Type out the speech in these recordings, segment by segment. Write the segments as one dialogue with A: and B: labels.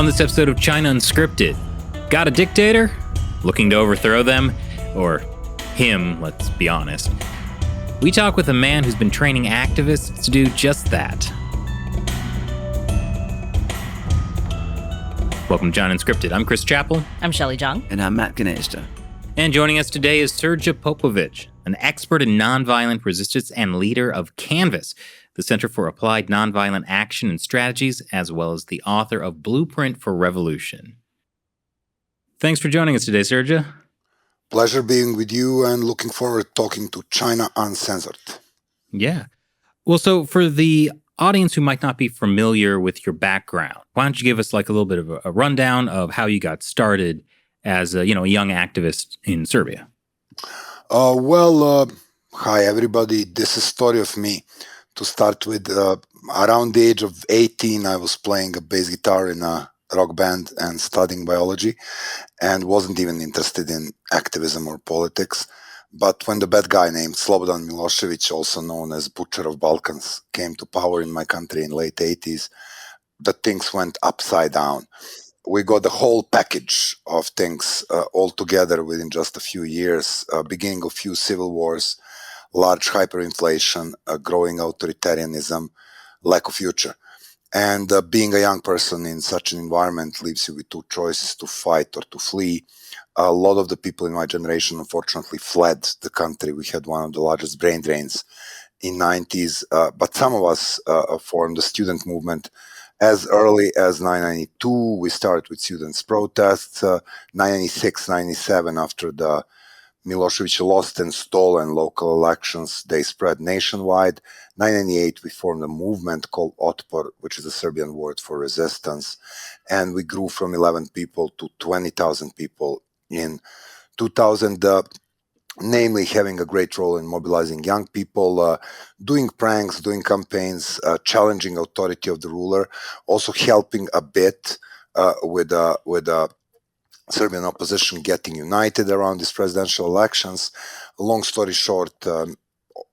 A: On this episode of China Unscripted, got a dictator? Looking to overthrow them? Or him, let's be honest. We talk with a man who's been training activists to do just that. Welcome to China Unscripted. I'm Chris Chappell.
B: I'm Shelley Jung.
C: And I'm Matt Gnezda.
A: And joining us today is Srdja Popovic, an expert in nonviolent resistance and leader of Canvas, the Center for Applied Nonviolent Action and Strategies, as well as the author of Blueprint for Revolution. Thanks for joining us today, Srdja.
D: Pleasure being with you and looking forward to talking to China Uncensored.
A: Yeah. Well, so for the audience who might not be familiar with your background, why don't you give us like a little bit of a rundown of how you got started as a young activist in Serbia?
D: Hi everybody. This is a story of me. To start with, around the age of 18, I was playing a bass guitar in a rock band and studying biology and wasn't even interested in activism or politics. But when the bad guy named Slobodan Milošević, also known as Butcher of Balkans, came to power in my country in late 80s, the things went upside down. We got the whole package of things all together within just a few years, beginning of few civil wars, large hyperinflation, growing authoritarianism, lack of future. And being a young person in such an environment leaves you with two choices, to fight or to flee. A lot of the people in my generation, unfortunately, fled the country. We had one of the largest brain drains in 90s, but some of us formed the student movement as early as 1992. We started with students' protests. 1996, 1997, after the Milošević lost and stolen local elections, they spread nationwide. 1998, we formed a movement called Otpor, which is a Serbian word for resistance, and we grew from 11 people to 20,000 people in 2000, namely having a great role in mobilizing young people, doing pranks, doing campaigns, challenging authority of the ruler, also helping a bit with Serbian opposition getting united around these presidential elections. Long story short,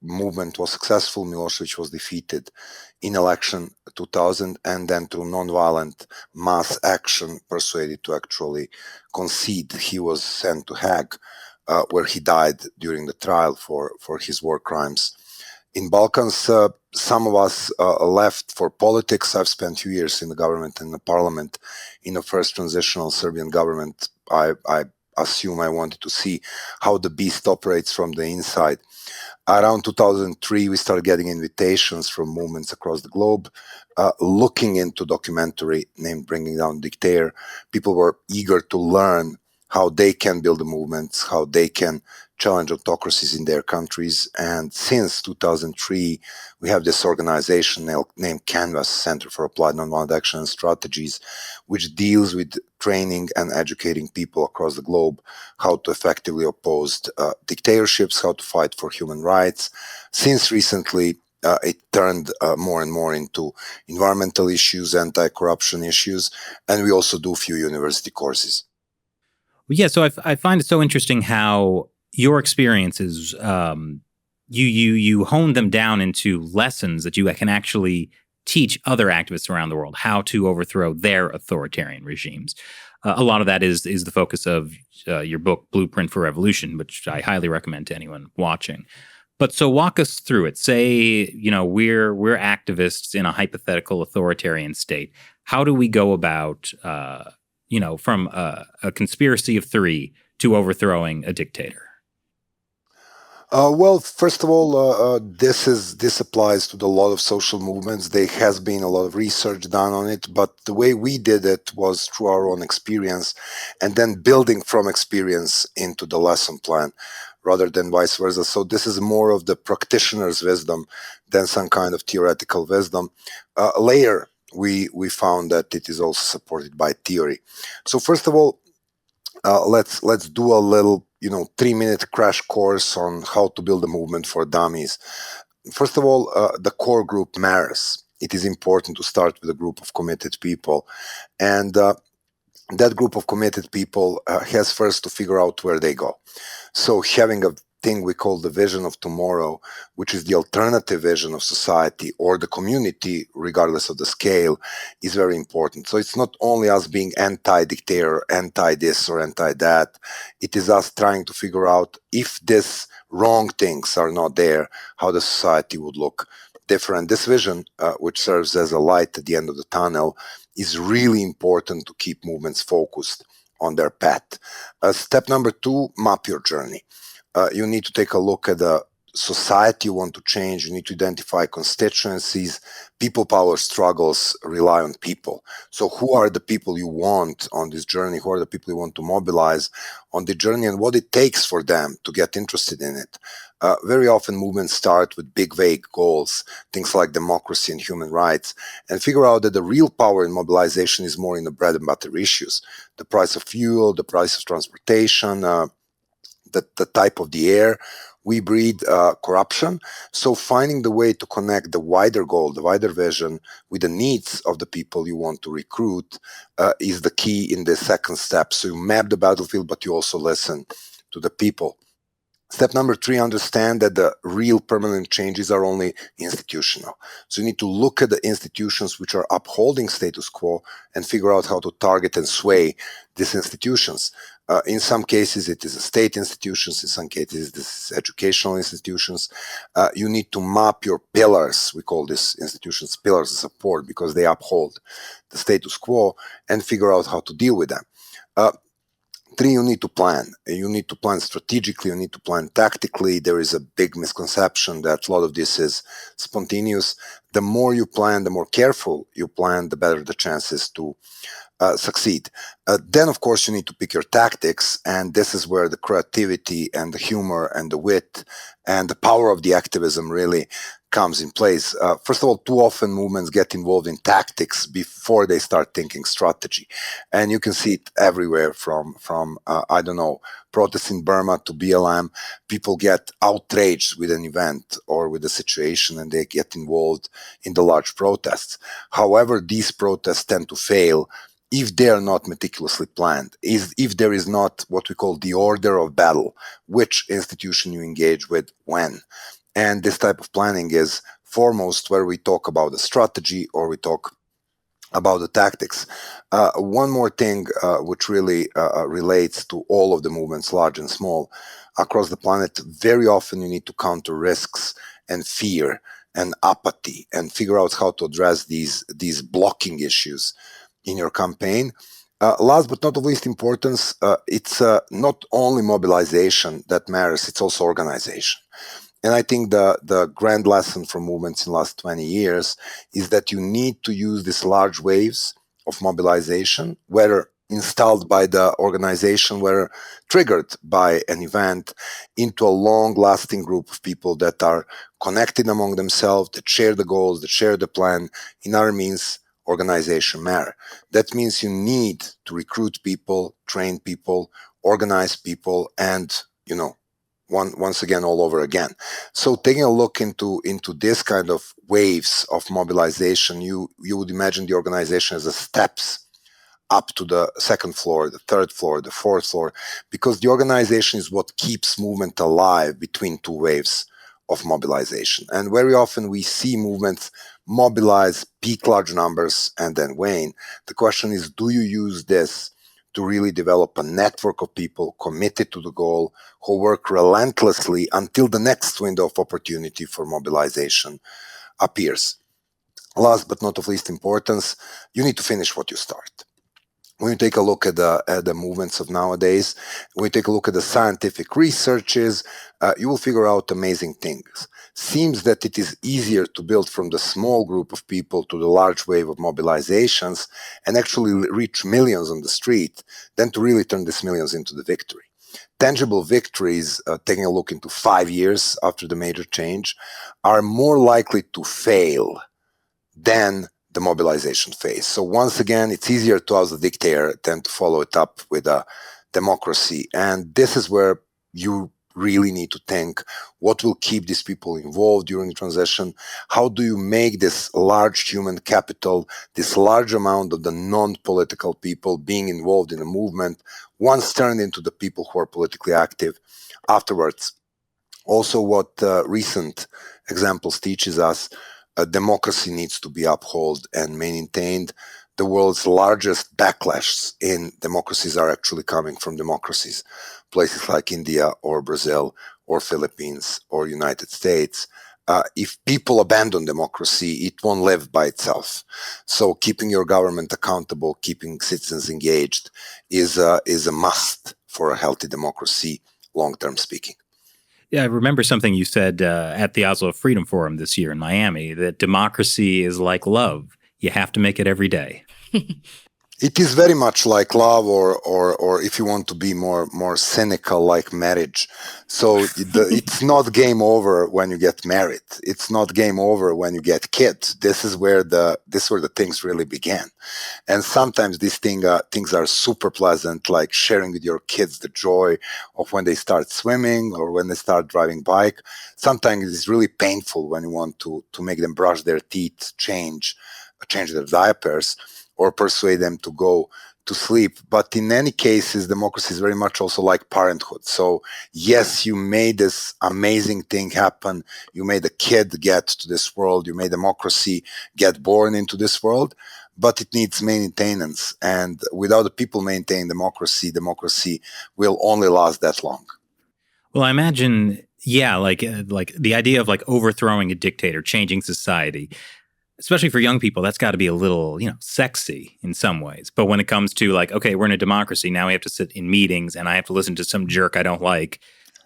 D: movement was successful. Milošević was defeated in election 2000, and then through nonviolent mass action persuaded to actually concede. He was sent to Hague, where he died during the trial for his war crimes. In Balkans, some of us left for politics. I've spent 2 years in the government and the parliament. In the first transitional Serbian government, I assume I wanted to see how the beast operates from the inside. Around 2003, we started getting invitations from movements across the globe, looking into documentary named Bringing Down Dictator. People were eager to learn how they can build the movements, how they can challenge autocracies in their countries. And since 2003, we have this organization named Canvas, Center for Applied Nonviolent Action and Strategies, which deals with training and educating people across the globe how to effectively oppose dictatorships, how to fight for human rights. Since recently, it turned more and more into environmental issues, anti-corruption issues, and we also do a few university courses.
A: Yeah, so I find it so interesting how your experiences, you hone them down into lessons that you can actually teach other activists around the world how to overthrow their authoritarian regimes. A lot of that is the focus of your book, Blueprint for Revolution, which I highly recommend to anyone watching. But so walk us through it. Say, we're activists in a hypothetical authoritarian state. How do we go about from a conspiracy of three to overthrowing a dictator?
D: First of all, this applies to a lot of social movements. There has been a lot of research done on it, but the way we did it was through our own experience and then building from experience into the lesson plan rather than vice versa. So this is more of the practitioner's wisdom than some kind of theoretical wisdom. Later, we found that it is also supported by theory. So first of all, let's do a little 3-minute crash course on how to build a movement for dummies. First of all, the core group matters. It is important to start with a group of committed people, and that group of committed people has first to figure out where they go. So having a thing we call the vision of tomorrow, which is the alternative vision of society or the community, regardless of the scale, is very important. So it's not only us being anti-dictator, anti-this or anti-that. It is us trying to figure out if these wrong things are not there, how the society would look different. This vision, which serves as a light at the end of the tunnel, is really important to keep movements focused on their path. Step number 2, map your journey. You need to take a look at the society you want to change. You need to identify constituencies. People power struggles rely on people. So who are the people you want on this journey? Who are the people you want to mobilize on the journey, and what it takes for them to get interested in it? Very often movements start with big, vague goals, things like democracy and human rights, and figure out that the real power in mobilization is more in the bread and butter issues. The price of fuel, the price of transportation, the type of the air we breathe, corruption. So finding the way to connect the wider goal, the wider vision with the needs of the people you want to recruit is the key in the second step. So you map the battlefield, but you also listen to the people. Step number 3, understand that the real permanent changes are only institutional. So you need to look at the institutions which are upholding status quo and figure out how to target and sway these institutions. In some cases, it is state institutions. In some cases, this is educational institutions. You need to map your pillars. We call these institutions pillars of support because they uphold the status quo, and figure out how to deal with them. 3, you need to plan. You need to plan strategically. You need to plan tactically. There is a big misconception that a lot of this is spontaneous. The more you plan, the more careful you plan, the better the chances to succeed. Then, of course, you need to pick your tactics, and this is where the creativity and the humor and the wit and the power of the activism really comes in place. First of all, too often movements get involved in tactics before they start thinking strategy, and you can see it everywhere from I don't know, protests in Burma to BLM. People get outraged with an event or with a situation, and they get involved in the large protests. However, these protests tend to fail if they are not meticulously planned, if there is not what we call the order of battle, which institution you engage with when. And this type of planning is foremost where we talk about the strategy or we talk about the tactics. One more thing which really relates to all of the movements, large and small, across the planet, very often you need to counter risks and fear and apathy and figure out how to address these blocking issues in your campaign. Last but not of least importance, it's not only mobilization that matters, it's also organization. And I think the grand lesson from movements in the last 20 years is that you need to use these large waves of mobilization, whether installed by the organization, whether triggered by an event, into a long-lasting group of people that are connected among themselves, that share the goals, that share the plan. In other means, organization matter. That means you need to recruit people, train people, organize people, and, once again, all over again. So taking a look into this kind of waves of mobilization, you would imagine the organization as the steps up to the second floor, the third floor, the fourth floor, because the organization is what keeps movement alive between two waves of mobilization. And very often we see movements mobilize, peak large numbers, and then wane. The question is, do you use this to really develop a network of people committed to the goal who work relentlessly until the next window of opportunity for mobilization appears? Last but not of least importance, you need to finish what you start. When you take a look at the movements of nowadays, when you take a look at the scientific researches, you will figure out amazing things. Seems that it is easier to build from the small group of people to the large wave of mobilizations and actually reach millions on the street than to really turn these millions into the victory. Tangible victories, taking a look into 5 years after the major change, are more likely to fail than the mobilization phase. So once again, it's easier to oust the dictator than to follow it up with a democracy. And this is where you really need to think, what will keep these people involved during the transition? How do you make this large human capital, this large amount of the non-political people being involved in a movement, once turned into the people who are politically active, afterwards Also, what recent examples teaches us, democracy needs to be upheld and maintained. The world's largest backlashes in democracies are actually coming from democracies. Places like India or Brazil or Philippines or United States. If people abandon democracy, it won't live by itself. So keeping your government accountable, keeping citizens engaged is a must for a healthy democracy, long-term speaking.
A: Yeah, I remember something you said at the Oslo Freedom Forum this year in Miami, that democracy is like love. You have to make it every day.
D: It is very much like love, or if you want to be more cynical, like marriage. So it's not game over when you get married. It's not game over when you get kids. This is where the things really began. And sometimes these things are super pleasant, like sharing with your kids the joy of when they start swimming or when they start driving bike. Sometimes it's really painful when you want to make them brush their teeth, change their diapers, or persuade them to go to sleep. But in any cases, democracy is very much also like parenthood. So yes, you made this amazing thing happen. You made a kid get to this world. You made democracy get born into this world. But it needs maintenance. And without the people maintaining democracy will only last that long.
A: Well, I imagine, yeah, like the idea of like overthrowing a dictator, changing society, especially for young people, that's got to be a little, sexy in some ways. But when it comes to like, okay, we're in a democracy, now we have to sit in meetings and I have to listen to some jerk I don't like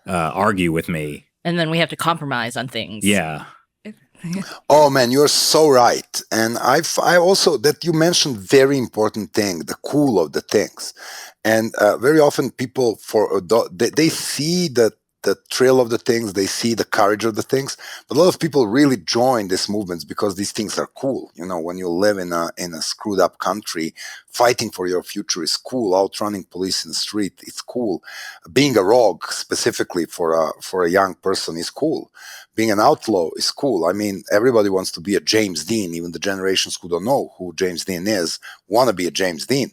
A: argue with me.
B: And then we have to compromise on things.
A: Yeah.
D: Oh man, you're so right. And I also, that you mentioned very important thing, the cool of the things. And very often people they see the thrill of the things, they see the courage of the things, but a lot of people really join these movements because these things are cool. When you live in a screwed up country, fighting for your future is cool. Outrunning police in the street, it's cool. Being a rogue, specifically for a young person, is cool. Being an outlaw is cool. I mean, everybody wants to be a James Dean. Even the generations who don't know who James Dean is want to be a James Dean.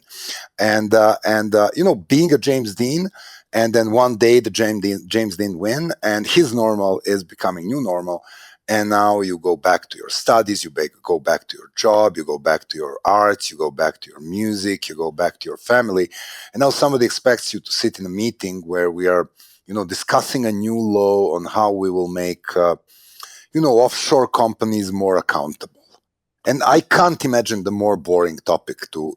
D: And being a James Dean, and then one day the James Dean win, and his normal is becoming new normal. And now you go back to your studies, you go back to your job, you go back to your arts, you go back to your music, you go back to your family. And now somebody expects you to sit in a meeting where we are, discussing a new law on how we will make, offshore companies more accountable. And I can't imagine the more boring topic to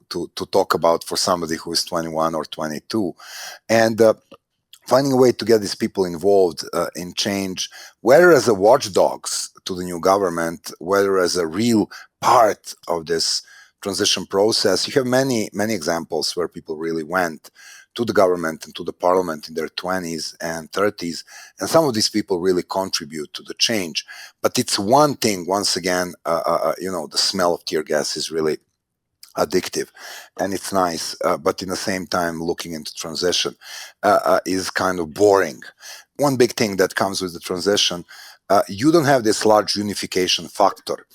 D: talk about for somebody who is 21 or 22. And finding a way to get these people involved in change, whether as a watchdogs to the new government, whether as a real part of this transition process. You have many, many examples where people really went to the government and to the parliament in their 20s and 30s. And some of these people really contribute to the change. But it's one thing, once again, the smell of tear gas is really addictive and it's nice. But in the same time, looking into transition is kind of boring. One big thing that comes with the transition, you don't have this large unification factor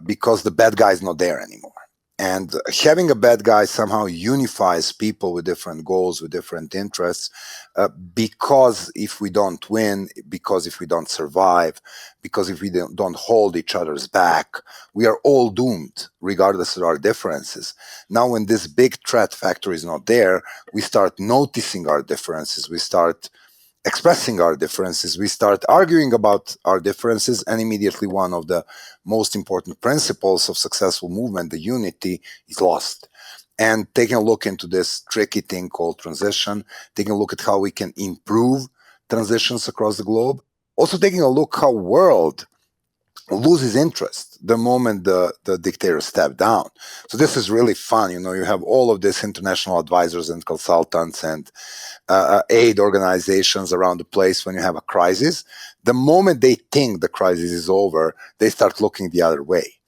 D: because the bad guy is not there anymore. And having a bad guy somehow unifies people with different goals, with different interests, because if we don't win, because if we don't survive, because if we don't hold each other's back, we are all doomed, regardless of our differences. Now, when this big threat factor is not there, we start noticing our differences, we start expressing our differences, we start arguing about our differences, and immediately one of the most important principles of successful movement, the unity, is lost. And taking a look into this tricky thing called transition, taking a look at how we can improve transitions across the globe, also taking a look how world loses interest the moment the dictator stepped down. So this is really fun. You have all of these international advisors and consultants and aid organizations around the place when you have a crisis. The moment they think the crisis is over, they start looking the other way.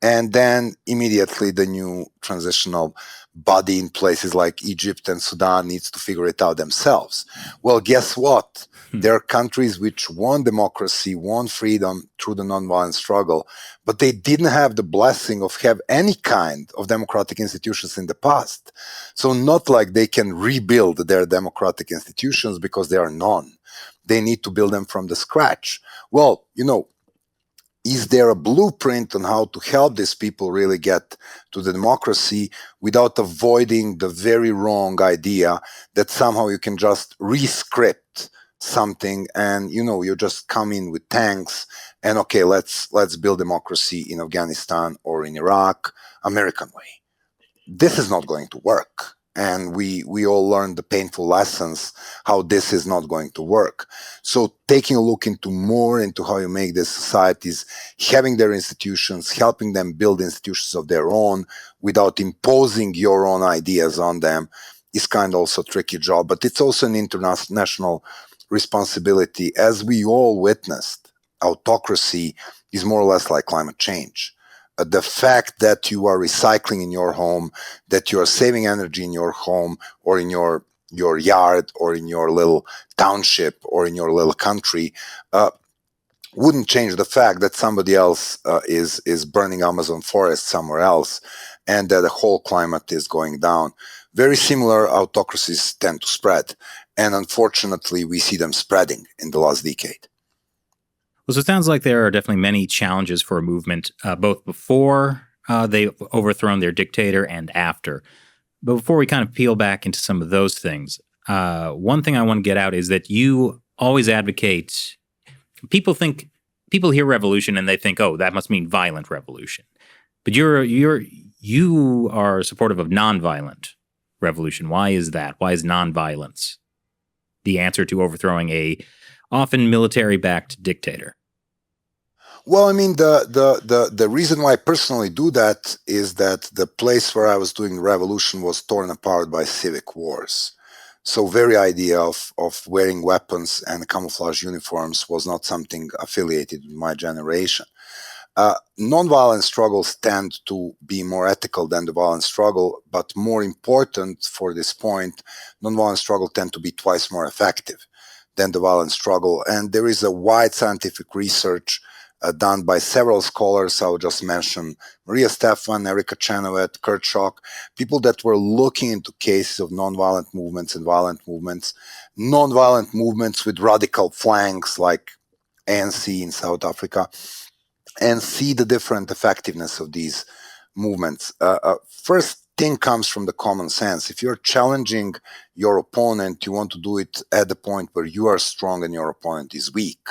D: And then immediately the new transitional body in places like Egypt and Sudan needs to figure it out themselves. Well, guess what? There are countries which won democracy, won freedom through the nonviolent struggle, but they didn't have the blessing of have any kind of democratic institutions in the past. So not like they can rebuild their democratic institutions because they are none. they need to build them from the scratch. Well, is there a blueprint on how to help these people really get to the democracy without avoiding the very wrong idea that somehow you can just re-script something and you just come in with tanks and okay, let's build democracy in Afghanistan or in Iraq American way? This is not going to work. And we all learned the painful lessons how this is not going to work. So taking a look into how you make these societies, having their institutions, helping them build institutions of their own without imposing your own ideas on them is kind of also a tricky job. But it's also an international responsibility. As we all witnessed, autocracy is more or less like climate change. The fact that you are recycling in your home, that you are saving energy in your home or in your yard or in your little township or in your little country wouldn't change the fact that somebody else is burning Amazon forest somewhere else and that the whole climate is going down. Very similar autocracies tend to spread. And unfortunately, we see them spreading in the last decade.
A: Well, so it sounds like there are definitely many challenges for a movement, both before they've overthrown their dictator and after. But before we kind of peel back into some of those things, one thing I want to get out is that you always advocate. People hear revolution and they think, oh, that must mean violent revolution. But you are supportive of nonviolent revolution. Why is that? Why is nonviolence the answer to overthrowing a often military-backed dictator?
D: Well, I mean, the reason why I personally do that is that the place where I was doing the revolution was torn apart by civic wars. So very idea of wearing weapons and camouflage uniforms was not something affiliated with my generation. Nonviolent struggles tend to be more ethical than the violent struggle, but more important for this point, nonviolent struggle tend to be twice more effective than the violent struggle. And there is a wide scientific research done by several scholars. I will just mention Maria Stefan, Erika Chenoweth, Kurt Schock, people that were looking into cases of nonviolent movements and violent movements, nonviolent movements with radical flanks like ANC in South Africa, and see the different effectiveness of these movements. First thing comes from the common sense. If you're challenging your opponent, you want to do it at the point where you are strong and your opponent is weak.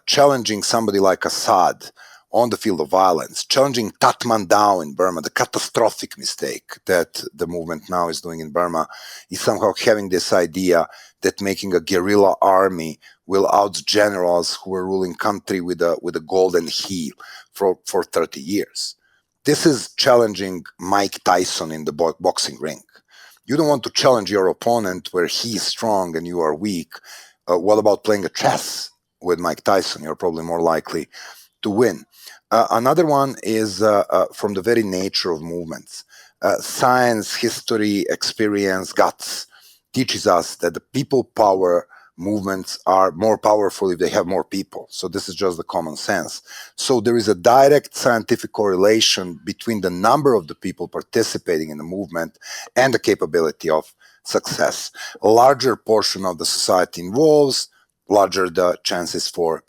D: Challenging somebody like Assad on the field of violence, challenging Tatmadaw in Burma, the catastrophic mistake that the movement now is doing in Burma, is somehow having this idea that making a guerrilla army will out generals who were ruling country with a golden heel for 30 years. This is challenging Mike Tyson in the boxing ring. You don't want to challenge your opponent where he is strong and you are weak. What about playing a chess with Mike Tyson? You're probably more likely to win. Another one is from the very nature of movements. Science, history, experience, guts teaches us that the people power movements are more powerful if they have more people. So this is just the common sense. So there is a direct scientific correlation between the number of the people participating in the movement and the capability of success. A larger portion of the society involves, larger the chances for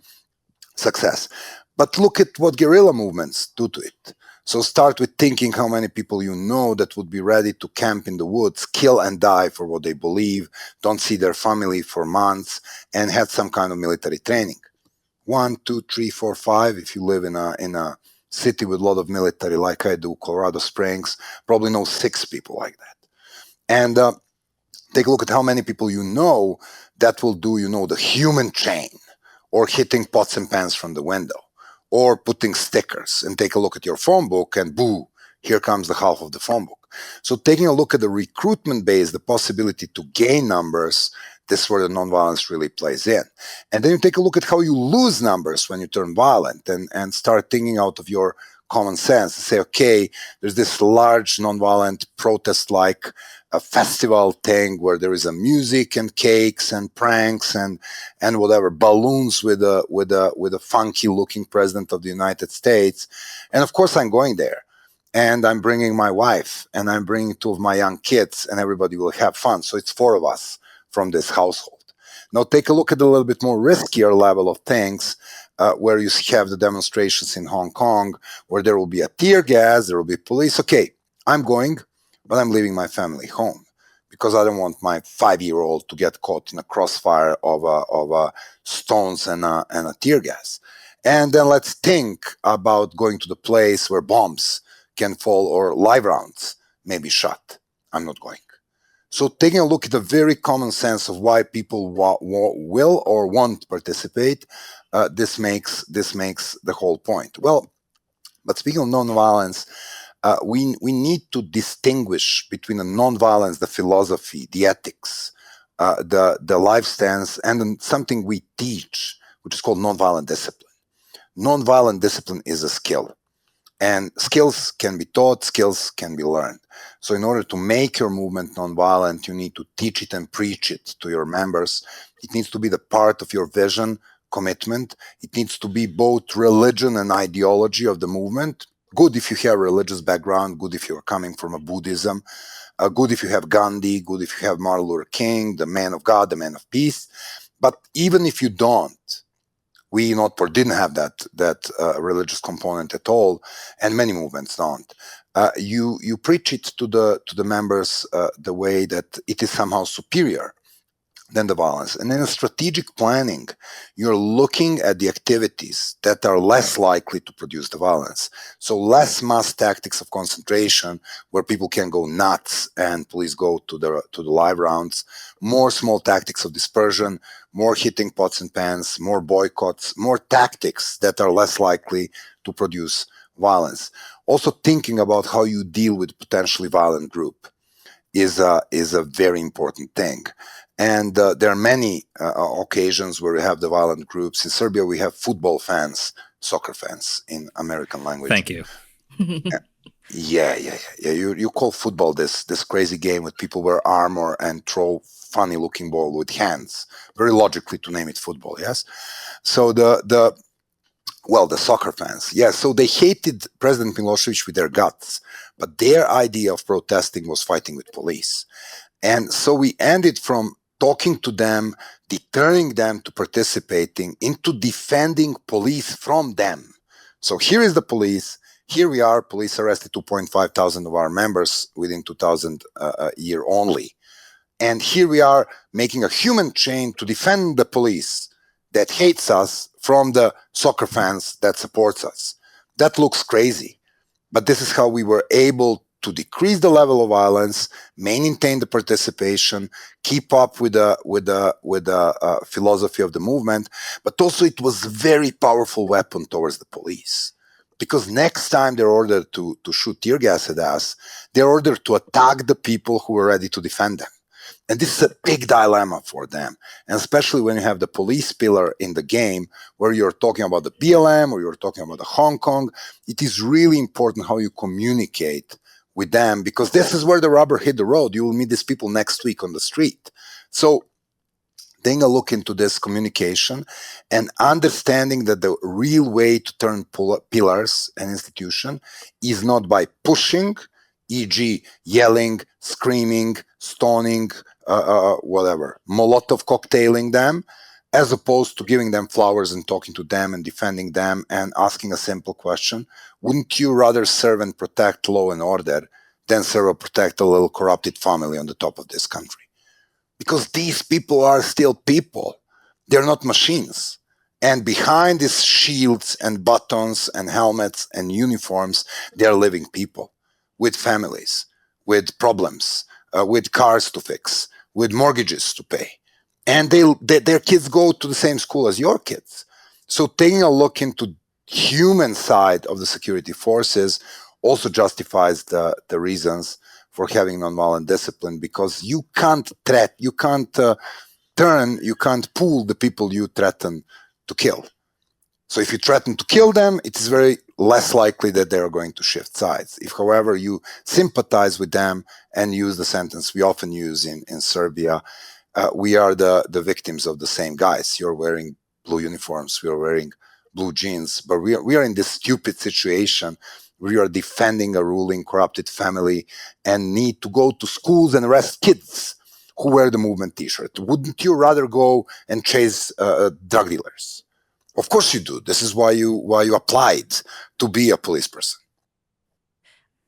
D: success. But look at what guerrilla movements do to it. So start with thinking how many people you know that would be ready to camp in the woods, kill and die for what they believe, don't see their family for months, and had some kind of military training. 1, 2, 3, 4, 5. If you live in a city with a lot of military like I do, Colorado Springs, probably know 6 people like that. And take a look at how many people you know that will do, the human chain, or hitting pots and pans from the window, or putting stickers, and take a look at your phone book and boo, here comes the half of the phone book. So taking a look at the recruitment base, the possibility to gain numbers, this is where the nonviolence really plays in. And then you take a look at how you lose numbers when you turn violent and start thinking out of your common sense and say, okay, there's this large nonviolent protest like a festival thing where there is a music and cakes and pranks and whatever, balloons with a funky looking president of the United States. And of course I'm going there and I'm bringing my wife and I'm bringing 2 of my young kids and everybody will have fun. So it's 4 of us from this household. Now take a look at a little bit more riskier level of things, where you have the demonstrations in Hong Kong, where there will be a tear gas, there will be police. Okay, I'm going, but I'm leaving my family home because I don't want my 5-year-old to get caught in a crossfire of stones and a tear gas. And then let's think about going to the place where bombs can fall or live rounds may be shot. I'm not going. So taking a look at the very common sense of why people will or won't participate, this makes the whole point. Well, but speaking of nonviolence, we need to distinguish between the nonviolence, the philosophy, the ethics, the life stance, and then something we teach, which is called nonviolent discipline. Nonviolent discipline is a skill, and skills can be taught, skills can be learned. So in order to make your movement nonviolent, you need to teach it and preach it to your members. It needs to be the part of your vision, commitment. It needs to be both religion and ideology of the movement. Good if you have a religious background, good if you're coming from a Buddhism, good if you have Gandhi, good if you have Martin Luther King, the man of God, the man of peace. But even if you don't, we in Otpor didn't have that religious component at all, and many movements don't. You preach it to the members the way that it is somehow superior than the violence. And in a strategic planning, you're looking at the activities that are less likely to produce the violence. So less mass tactics of concentration where people can go nuts and police go to the live rounds, more small tactics of dispersion, more hitting pots and pans, more boycotts, more tactics that are less likely to produce violence. Also thinking about how you deal with potentially violent group is a very important thing. And there are many occasions where we have the violent groups. In Serbia, we have football fans, soccer fans in American language.
A: Thank you.
D: Yeah. You call football this crazy game with people wear armor and throw funny-looking ball with hands. Very logically to name it football, yes? So the soccer fans, yes. So they hated President Milošević with their guts, but their idea of protesting was fighting with police. And so we ended from talking to them, deterring them to participating into defending police from them. So here is the police. Here we are. Police arrested 2.5 thousand of our members within 2000 year only. And here we are making a human chain to defend the police that hates us from the soccer fans that supports us. That looks crazy. But this is how we were able to decrease the level of violence, maintain the participation, keep up with the philosophy of the movement, but also it was a very powerful weapon towards the police. Because next time they're ordered to shoot tear gas at us, they're ordered to attack the people who are ready to defend them. And this is a big dilemma for them. And especially when you have the police pillar in the game, where you're talking about the BLM or you're talking about the Hong Kong, it is really important how you communicate with them, because this is where the rubber hit the road. You will meet these people next week on the street. So taking a look into this communication and understanding that the real way to turn pillars and institution is not by pushing, e.g. yelling, screaming, stoning, whatever, Molotov cocktailing them, as opposed to giving them flowers and talking to them and defending them and asking a simple question. Wouldn't you rather serve and protect law and order than serve or protect a little corrupted family on the top of this country? Because these people are still people. They're not machines. And behind these shields and buttons and helmets and uniforms, they are living people with families, with problems, with cars to fix, with mortgages to pay. And their kids go to the same school as your kids. So taking a look into human side of the security forces also justifies the reasons for having nonviolent discipline, because you can't pull the people you threaten to kill. So if you threaten to kill them, it is very less likely that they are going to shift sides. If, however, you sympathize with them and use the sentence we often use in Serbia, we are the victims of the same guys. You're wearing blue uniforms, we are wearing blue jeans, but we are in this stupid situation where you are defending a ruling, corrupted family and need to go to schools and arrest kids who wear the movement t-shirt? Wouldn't you rather go and chase drug dealers? Of course you do. This is why you applied to be a police person.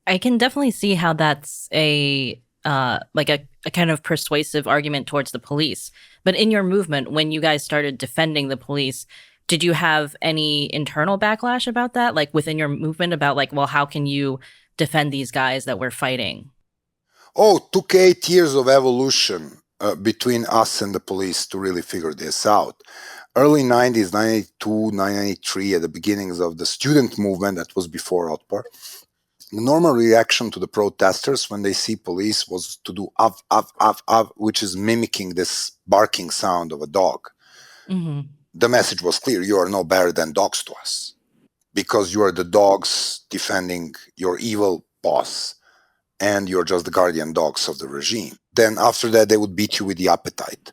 B: I can definitely see how that's a kind of persuasive argument towards the police. But in your movement, when you guys started defending the police, did you have any internal backlash about that? Like within your movement about like, well, how can you defend these guys that we're fighting?
D: Oh, it took 8 years of evolution between us and the police to really figure this out. Early 90s, 92, 93, at the beginnings of the student movement, that was before Otpor, the normal reaction to the protesters when they see police was to do av, av, av, av, which is mimicking this barking sound of a dog.
B: Mm-hmm.
D: The message was clear: you are no better than dogs to us, because you are the dogs defending your evil boss, and you're just the guardian dogs of the regime. Then after that, they would beat you with the appetite.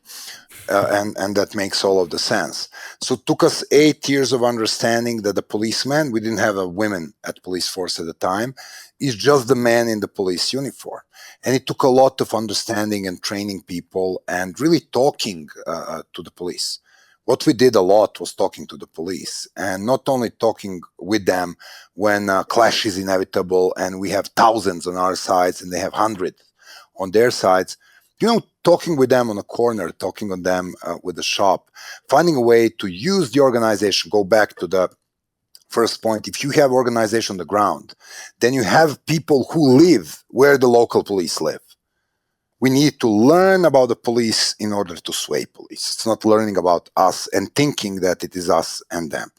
D: And that makes all of the sense. So it took us 8 years of understanding that the policeman, we didn't have a women at police force at the time, is just the man in the police uniform. And it took a lot of understanding and training people and really talking to the police. What we did a lot was talking to the police, and not only talking with them when a clash is inevitable and we have thousands on our sides and they have hundreds on their sides, talking with them on a corner, talking on them with the shop, finding a way to use the organization. Go back to the first point. If you have organization on the ground, then you have people who live where the local police live. We need to learn about the police in order to sway police. It's not learning about us and thinking that it is us and them.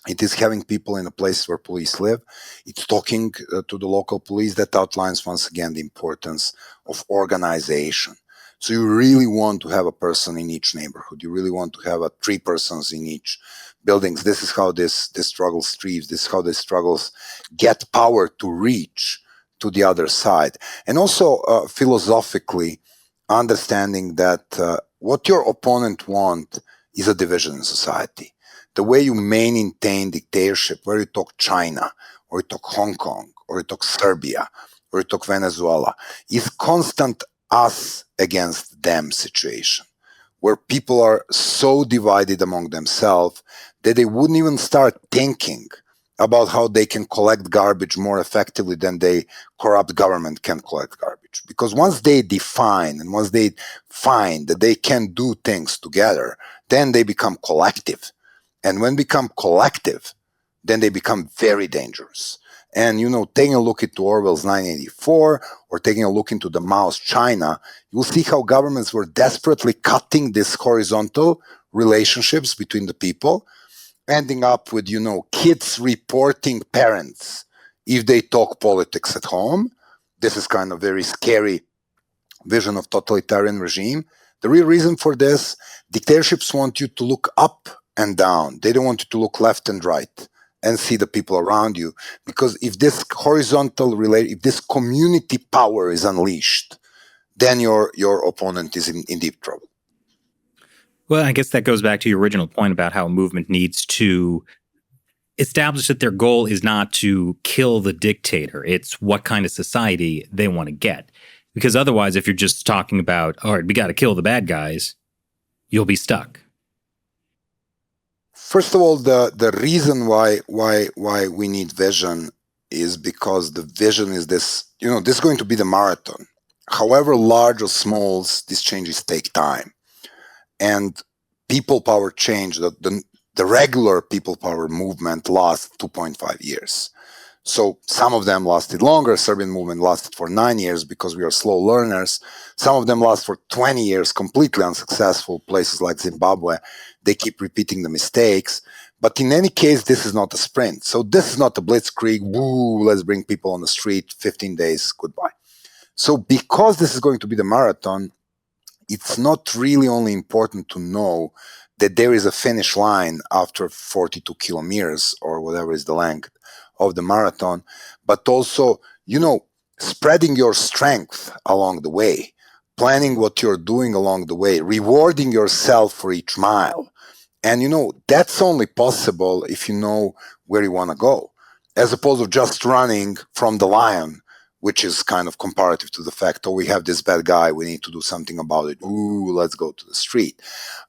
D: It is having people in a place where police live. It's talking to the local police. That outlines once again the importance of organization. So you really want to have a person in each neighborhood. You really want to have 3 persons in each buildings. This is how this struggle thrives. This is how these struggles get power to reach to the other side. And also philosophically understanding that what your opponent wants is a division in society. The way you maintain dictatorship, where you talk China, or you talk Hong Kong, or you talk Serbia, or you talk Venezuela, is constant us against them situation, where people are so divided among themselves that they wouldn't even start thinking about how they can collect garbage more effectively than the corrupt government can collect garbage. Because once they define and once they find that they can do things together, then they become collective. And when become collective, then they become very dangerous. And, taking a look into Orwell's 1984 or taking a look into the Mao's China, you'll see how governments were desperately cutting these horizontal relationships between the people, ending up with, kids reporting parents if they talk politics at home. This is kind of very scary vision of totalitarian regime. The real reason for this, dictatorships want you to look up and down. They don't want you to look left and right and see the people around you. Because if this if this community power is unleashed, then your opponent is in deep trouble.
A: Well, I guess that goes back to your original point about how a movement needs to establish that their goal is not to kill the dictator. It's what kind of society they want to get. Because otherwise, if you're just talking about, all right, we got to kill the bad guys, you'll be stuck.
D: First of all, the reason why we need vision is because the vision is this, this is going to be the marathon. However large or small, these changes take time. And people power change, the regular people power movement lasts 2.5 years. So some of them lasted longer. Serbian movement lasted for 9 years because we are slow learners. Some of them last for 20 years, completely unsuccessful. Places like Zimbabwe, they keep repeating the mistakes. But in any case, this is not a sprint. So this is not a blitzkrieg, woo, let's bring people on the street, 15 days, goodbye. So because this is going to be the marathon, it's not really only important to know that there is a finish line after 42 kilometers or whatever is the length of the marathon, but also, spreading your strength along the way, planning what you're doing along the way, rewarding yourself for each mile. And, that's only possible if you know where you want to go, as opposed to just running from the lion which is kind of comparative to the fact, oh, we have this bad guy, we need to do something about it. Ooh, let's go to the street.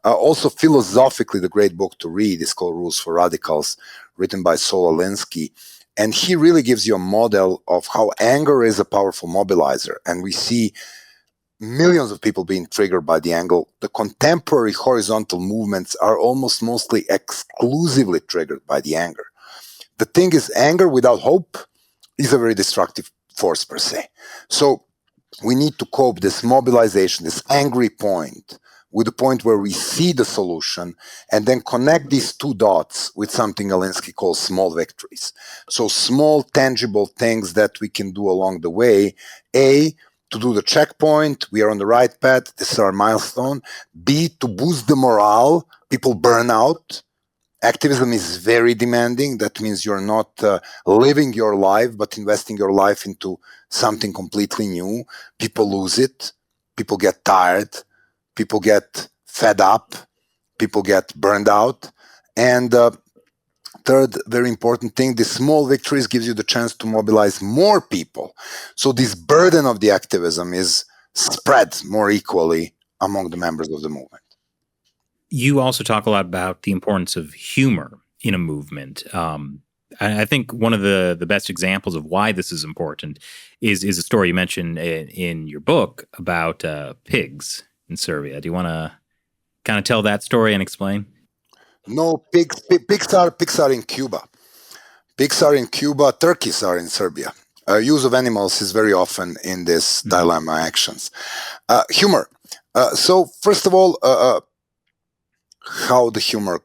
D: Also, philosophically, the great book to read is called Rules for Radicals, written by Saul Alinsky. And he really gives you a model of how anger is a powerful mobilizer. And we see millions of people being triggered by the anger. The contemporary horizontal movements are almost mostly exclusively triggered by the anger. The thing is, anger without hope is a very destructive force per se. So we need to cope this mobilization, this angry point, with the point where we see the solution and then connect these two dots with something Alinsky calls small victories. So small, tangible things that we can do along the way. A, to do the checkpoint, we are on the right path, this is our milestone. B, to boost the morale, people burn out. Activism is very demanding. That means you're not living your life, but investing your life into something completely new. People lose it. People get tired. People get fed up. People get burned out. And third, very important thing, the small victories gives you the chance to mobilize more people. So this burden of the activism is spread more equally among the members of the movement.
A: You also talk a lot about the importance of humor in a movement. I think one of the best examples of why this is important is a story you mentioned in your book about pigs in Serbia. Do you want to kind of tell that story and explain?
D: No, pigs are in Cuba. Pigs are in Cuba, turkeys are in Serbia. Use of animals is very often in this dilemma actions. Humor. So first of all, how the humor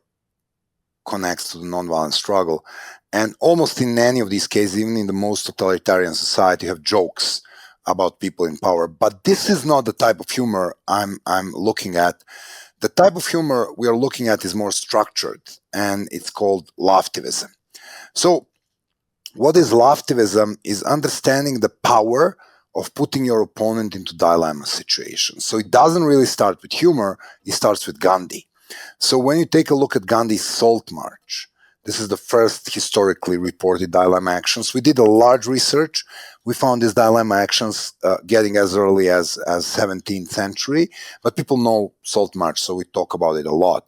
D: connects to the nonviolent struggle. And almost in any of these cases, even in the most totalitarian society, you have jokes about people in power. But this is not the type of humor I'm looking at. The type of humor we are looking at is more structured, and it's called laughtivism. So what is laughtivism is understanding the power of putting your opponent into dilemma situations. So it doesn't really start with humor, it starts with Gandhi. So when you take a look at Gandhi's Salt March, this is the first historically reported dilemma actions. We did a large research. We found these dilemma actions getting as early as 17th century, but people know Salt March, so we talk about it a lot.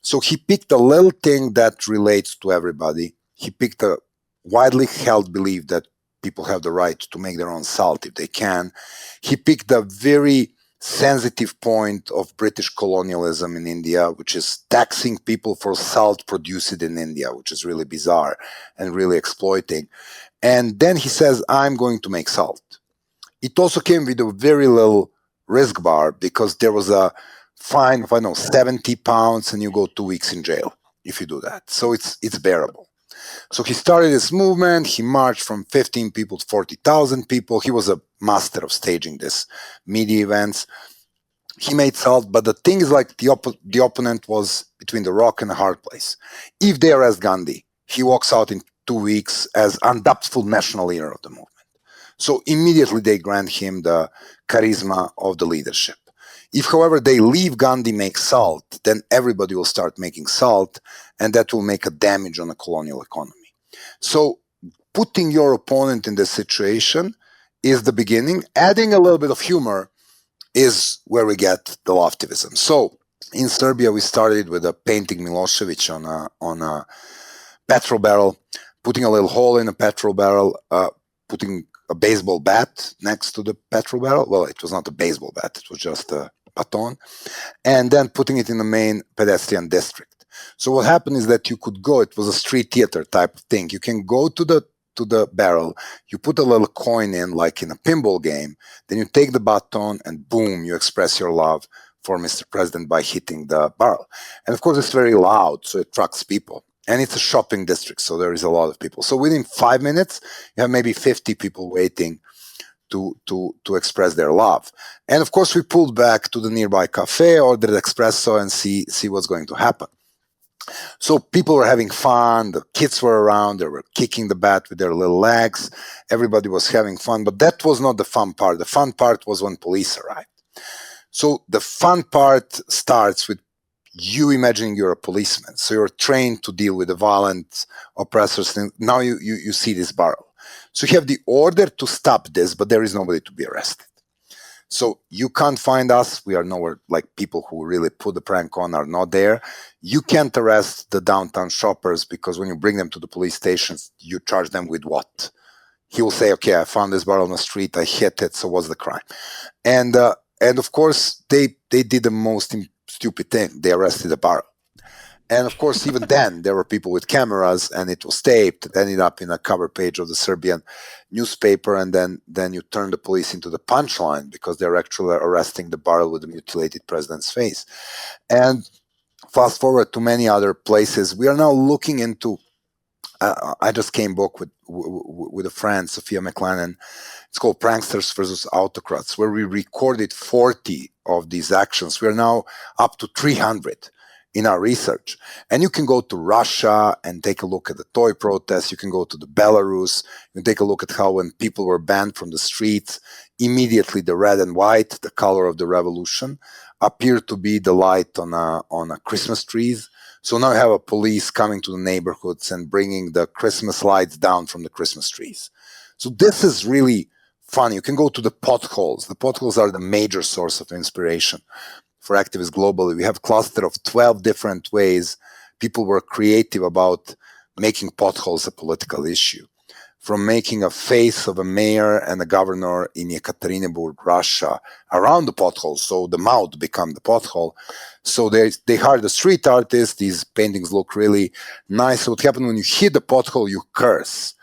D: So he picked a little thing that relates to everybody. He picked a widely held belief that people have the right to make their own salt if they can. He picked a very sensitive point of British colonialism in India, which is taxing people for salt produced in India, which is really bizarre and really exploiting. And then he says, I'm going to make salt. It also came with a very little risk bar because there was a fine of, I don't know, 70 pounds and you go 2 weeks in jail if you do that. So it's bearable. So he started this movement. He marched from 15 people to 40,000 people. He was a master of staging this media events. He made salt, but the thing is like the opponent was between the rock and a hard place. If they arrest Gandhi, he walks out in 2 weeks as undoubtful national leader of the movement. So immediately they grant him the charisma of the leadership. If, however, they leave Gandhi make salt, then everybody will start making salt, and that will make a damage on the colonial economy. So putting your opponent in this situation is the beginning. Adding a little bit of humor is where we get the laughtivism. So in Serbia, we started with a painting Milošević on a petrol barrel, putting a little hole in a petrol barrel, putting a baseball bat next to the petrol barrel. Well, it was not a baseball bat, it was just a baton, and then putting it in the main pedestrian district. So what happened is that you could go, it was a street theater type of thing. You can go to the barrel, you put a little coin in like in a pinball game, then you take the baton and boom, you express your love for Mr. President by hitting the barrel. And of course it's very loud, so it attracts people. And it's a shopping district, so there is a lot of people. So within 5 minutes, you have maybe 50 people waiting to express their love. And of course, we pulled back to the nearby cafe, ordered espresso, and see what's going to happen. So people were having fun. The kids were around. They were kicking the bat with their little legs. Everybody was having fun. But that was not the fun part. The fun part was when police arrived. So the fun part starts with you imagining you're a policeman. So you're trained to deal with the violent oppressors. And now you see this barrel. So you have the order to stop this, but there is nobody to be arrested. So you can't find us. We are nowhere, like people who really put the prank on are not there. You can't arrest the downtown shoppers because when you bring them to the police stations, you charge them with what? He will say, okay, I found this barrel on the street, I hit it, so what's the crime? And of course, they did the most stupid thing. They arrested the barrel. And of course, even then, there were people with cameras, and it was taped. It ended up in a cover page of the Serbian newspaper, and then you turn the police into the punchline because they're actually arresting the barrel with the mutilated president's face. And fast forward to many other places. We are now looking into. I just came back with a friend, Sophia McLennan. It's called Pranksters versus Autocrats, where we recorded 40 of these actions. We are now up to 300 in our research. And you can go to Russia and take a look at the toy protests. You can go to the Belarus. You can take a look at how when people were banned from the streets, immediately the red and white, the color of the revolution, appeared to be the light on a Christmas trees. So now you have a police coming to the neighborhoods and bringing the Christmas lights down from the Christmas trees. So this is really fun. You can go to the potholes. The potholes are the major source of inspiration for activists globally. We have a cluster of 12 different ways people were creative about making potholes a political issue. From making a face of a mayor and a governor in Yekaterinburg, Russia, around the pothole, so the mouth become the pothole. So they hired a street artist. These paintings look really nice. So what happens when you hit the pothole, you curse.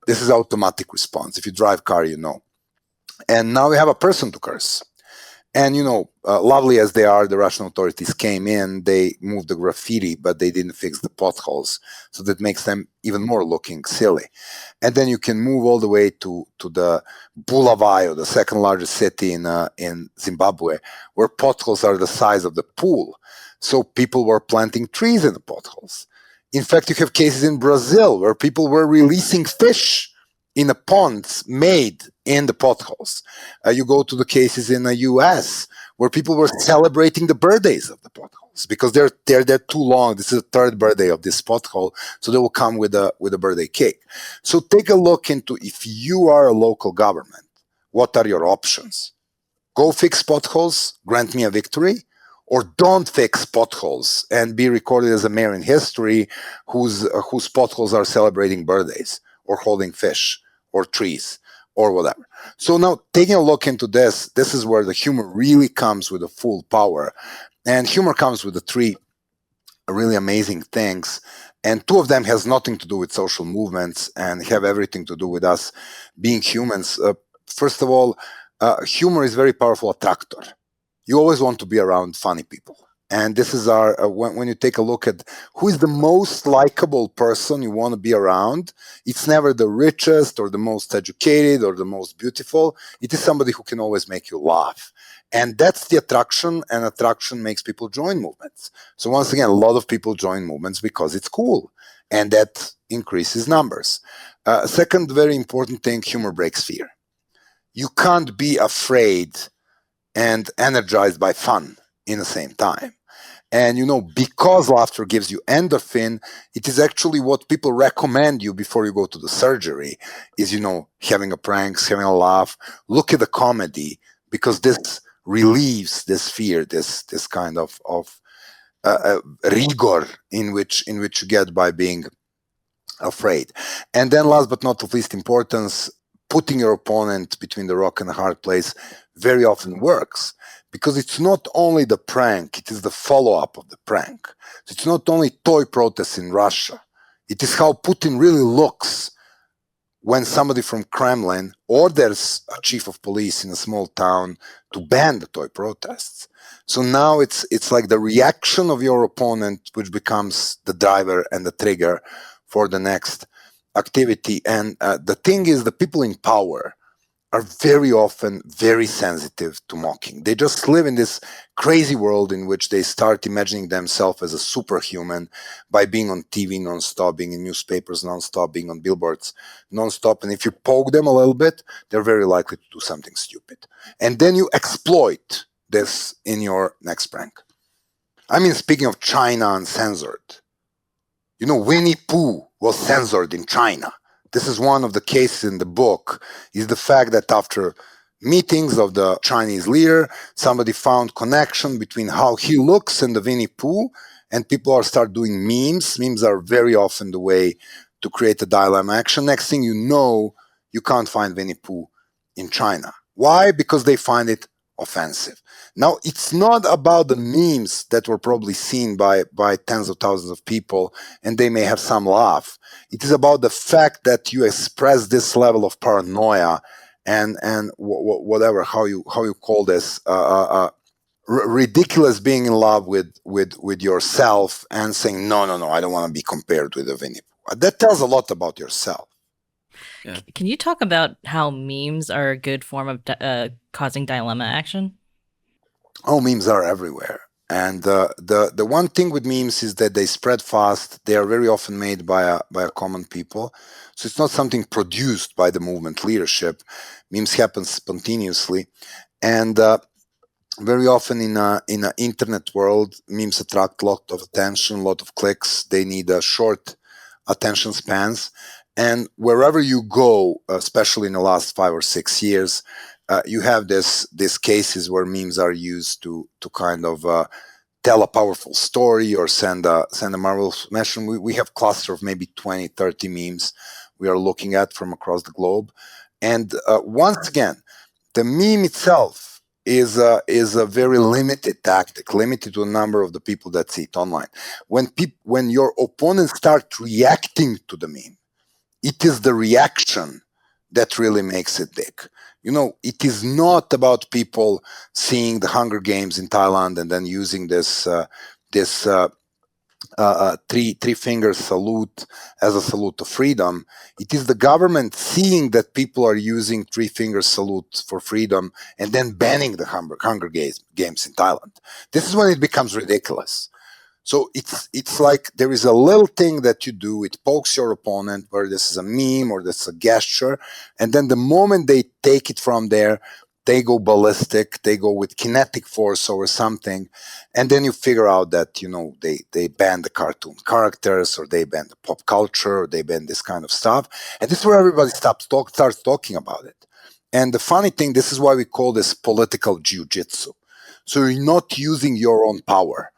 D: This is automatic response. If you drive car, you know. And now we have a person to curse. And, lovely as they are, the Russian authorities came in, they moved the graffiti, but they didn't fix the potholes. So that makes them even more looking silly. And then you can move all the way to the Bulawayo, the second largest city in Zimbabwe, where potholes are the size of the pool. So people were planting trees in the potholes. In fact, you have cases in Brazil where people were releasing fish in the ponds made in the potholes. You go to the cases in the US where people were celebrating the birthdays of the potholes because they're there too long. This is the third birthday of this pothole, so they will come with a birthday cake. So take a look into, if you are a local government, what are your options? Go fix potholes, grant me a victory, or don't fix potholes and be recorded as a mayor in history whose potholes are celebrating birthdays or holding fish or trees or whatever. So now taking a look into this is where the humor really comes with the full power. And humor comes with the three really amazing things. And two of them has nothing to do with social movements and have everything to do with us being humans. First of all, humor is a very powerful attractor. You always want to be around funny people. And this is our, when you take a look at who is the most likable person you want to be around, it's never the richest or the most educated or the most beautiful. It is somebody who can always make you laugh. And that's the attraction, and attraction makes people join movements. So once again, a lot of people join movements because it's cool, and that increases numbers. Second very important thing, humor breaks fear. You can't be afraid and energized by fun in the same time. And, because laughter gives you endorphin, it is actually what people recommend you before you go to the surgery is, having a prank, having a laugh. Look at the comedy, because this relieves this fear, this kind of rigor in which you get by being afraid. And then last but not of least importance, putting your opponent between the rock and the hard place very often works. Because it's not only the prank, it is the follow-up of the prank. So it's not only toy protests in Russia. It is how Putin really looks when somebody from Kremlin orders a chief of police in a small town to ban the toy protests. So now it's like the reaction of your opponent which becomes the driver and the trigger for the next activity. And the thing is, the people in power are very often very sensitive to mocking. They just live in this crazy world in which they start imagining themselves as a superhuman by being on TV nonstop, being in newspapers nonstop, being on billboards nonstop. And if you poke them a little bit, they're very likely to do something stupid. And then you exploit this in your next prank. I mean, speaking of China Uncensored, Winnie Pooh was censored in China. this is one of the cases in the book, is the fact that after meetings of the Chinese leader, somebody found connection between how he looks and the Winnie Pooh, and people are start doing memes. Memes are very often the way to create a dilemma action. Next thing you know, you can't find Winnie Pooh in China. Why? Because they find it offensive. Now, it's not about the memes that were probably seen by tens of thousands of people, and they may have some laugh. It is about the fact that you express this level of paranoia and whatever, how you call this, ridiculous being in love with yourself and saying, no, I don't want to be compared with a Winnie Pooh. That tells a lot about yourself.
B: Yeah. Can you talk about how memes are a good form of causing dilemma action?
D: Oh, memes are everywhere. And the one thing with memes is that they spread fast. They are very often made by a common people. So it's not something produced by the movement leadership. Memes happen spontaneously. And very often in an internet world, memes attract a lot of attention, a lot of clicks. They need short attention spans. And wherever you go, especially in the last 5 or 6 years, you have these cases where memes are used to kind of tell a powerful story or send a marvelous message. We have cluster of maybe 20, 30 memes we are looking at from across the globe. And once again, the meme itself is a very limited tactic, limited to a number of the people that see it online. When your opponents start reacting to the meme, it is the reaction that really makes it big. It is not about people seeing the Hunger Games in Thailand and then using this three finger salute as a salute to freedom. It is the government seeing that people are using three finger salute for freedom and then banning the Hunger Games in Thailand. This is when it becomes ridiculous. So it's like there is a little thing that you do, it pokes your opponent, whether this is a meme or this is a gesture, and then the moment they take it from there, they go ballistic, they go with kinetic force over something, and then you figure out that, they ban the cartoon characters, or they ban the pop culture, or they ban this kind of stuff, and this is where everybody starts talking about it. And the funny thing, this is why we call this political jiu-jitsu. So you're not using your own power.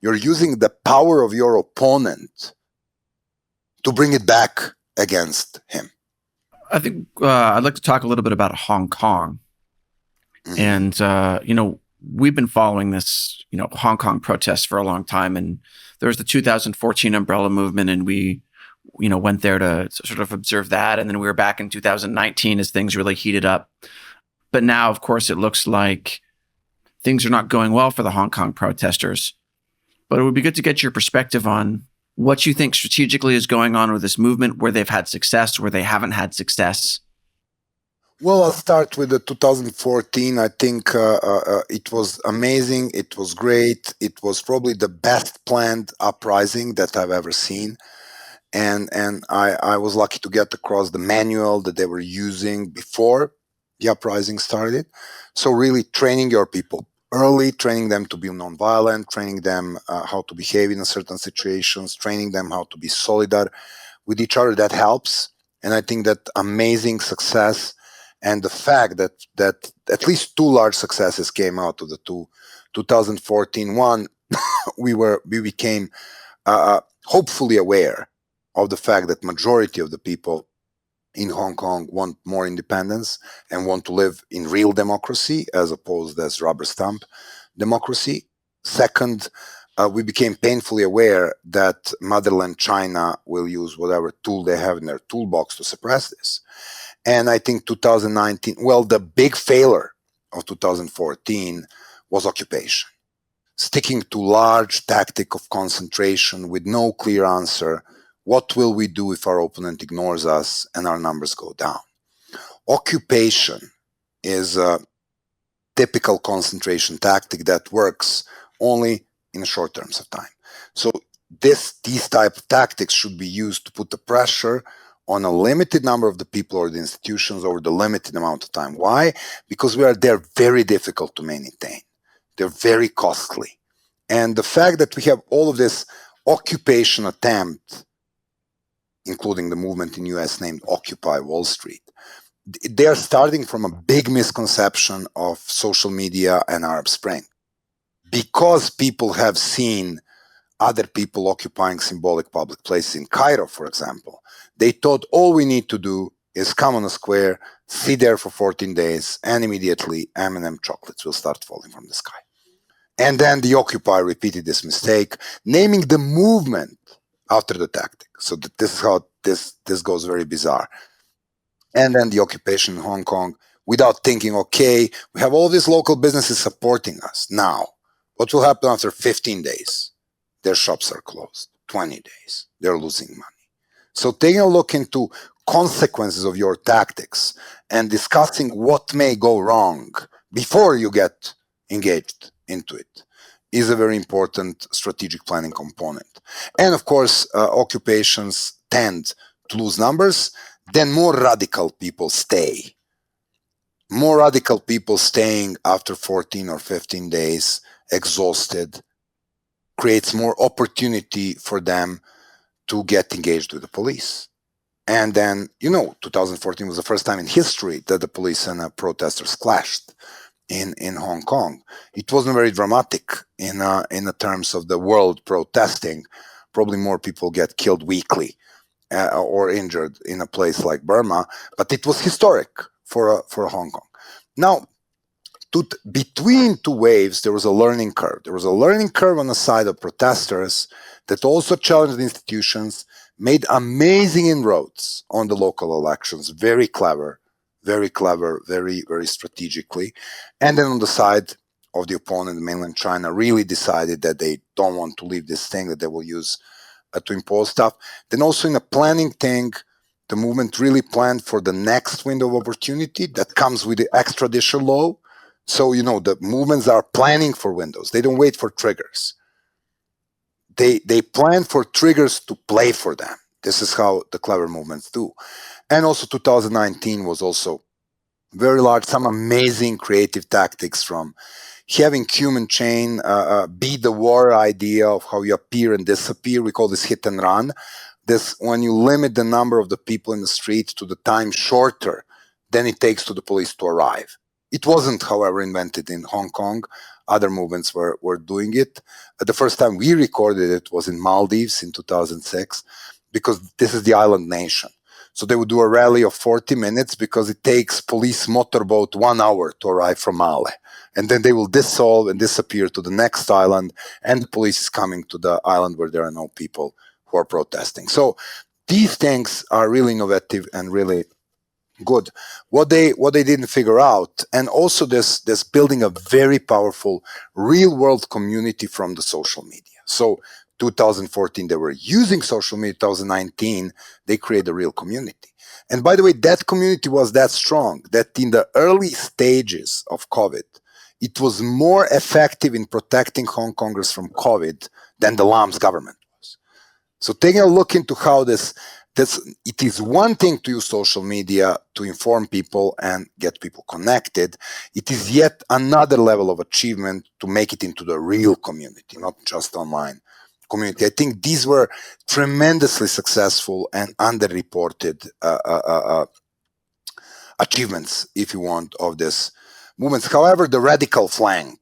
D: You're using the power of your opponent to bring it back against him.
C: I think I'd like to talk a little bit about Hong Kong. Mm-hmm. And, we've been following this, Hong Kong protests for a long time. And there was the 2014 umbrella movement, and we, went there to sort of observe that. And then we were back in 2019 as things really heated up. But now, of course, it looks like things are not going well for the Hong Kong protesters. But it would be good to get your perspective on what you think strategically is going on with this movement, where they've had success, where they haven't had success.
D: Well, I'll start with the 2014. I think it was amazing. It was great. It was probably the best planned uprising that I've ever seen. And I was lucky to get across the manual that they were using before the uprising started. So really training your people early, training them to be nonviolent, training them how to behave in certain situations, training them how to be solidar with each other. That helps. And I think that amazing success and the fact that at least two large successes came out of the 2014 one, we became hopefully aware of the fact that majority of the people in Hong Kong want more independence and want to live in real democracy as opposed as rubber stamp democracy. Second, we became painfully aware that motherland China will use whatever tool they have in their toolbox to suppress this. And I think 2019, the big failure of 2014 was occupation. Sticking to large tactic of concentration with no clear answer. What will we do if our opponent ignores us and our numbers go down? Occupation is a typical concentration tactic that works only in short terms of time. So these type of tactics should be used to put the pressure on a limited number of the people or the institutions over the limited amount of time. Why? Because they're very difficult to maintain. They're very costly. And the fact that we have all of this occupation attempt including the movement in US named Occupy Wall Street. They are starting from a big misconception of social media and Arab Spring. Because people have seen other people occupying symbolic public places in Cairo, for example, they thought all we need to do is come on a square, sit there for 14 days, and immediately M&M chocolates will start falling from the sky. And then the Occupy repeated this mistake, naming the movement after the tactic. So this is how this goes very bizarre. And then the occupation in Hong Kong, without thinking, okay, we have all these local businesses supporting us. Now, what will happen after 15 days? Their shops are closed. 20 days, they're losing money. So taking a look into consequences of your tactics and discussing what may go wrong before you get engaged into it is a very important strategic planning component. And of course, occupations tend to lose numbers, then more radical people stay. More radical people staying after 14 or 15 days, exhausted, creates more opportunity for them to get engaged with the police. And then, 2014 was the first time in history that the police and protesters clashed in Hong Kong. It wasn't very dramatic in the terms of the world protesting. Probably more people get killed weekly or injured in a place like Burma, but it was historic for Hong Kong. Now, between two waves, there was a learning curve. There was a learning curve on the side of protesters that also challenged the institutions, made amazing inroads on the local elections, very clever, very, very strategically. And then on the side of the opponent, mainland China, really decided that they don't want to leave this thing, that they will use to impose stuff. Then also in a planning thing, the movement really planned for the next window of opportunity that comes with the extradition law. So, the movements are planning for windows. They don't wait for triggers. They plan for triggers to play for them. This is how the clever movements do. And also 2019 was also very large, some amazing creative tactics from having human chain be the war idea of how you appear and disappear. We call this hit and run. This, when you limit the number of the people in the street to the time shorter than it takes to the police to arrive. It wasn't, however, invented in Hong Kong. Other movements were doing it. The first time we recorded it was in Maldives in 2006, because this is the island nation. So they would do a rally of 40 minutes because it takes police motorboat 1 hour to arrive from Male. And then they will dissolve and disappear to the next island, and the police is coming to the island where there are no people who are protesting. So these things are really innovative and really good. What they didn't figure out, and also this building a very powerful real world community from the social media. So 2014 they were using social media. 2019 they created a real community. And by the way, that community was that strong that in the early stages of COVID, it was more effective in protecting Hong Kongers from COVID than the Lam's government was. So taking a look into how it is one thing to use social media to inform people and get people connected. It is yet another level of achievement to make it into the real community, not just online community. I think these were tremendously successful and underreported achievements, if you want, of this movements. However, the radical flank,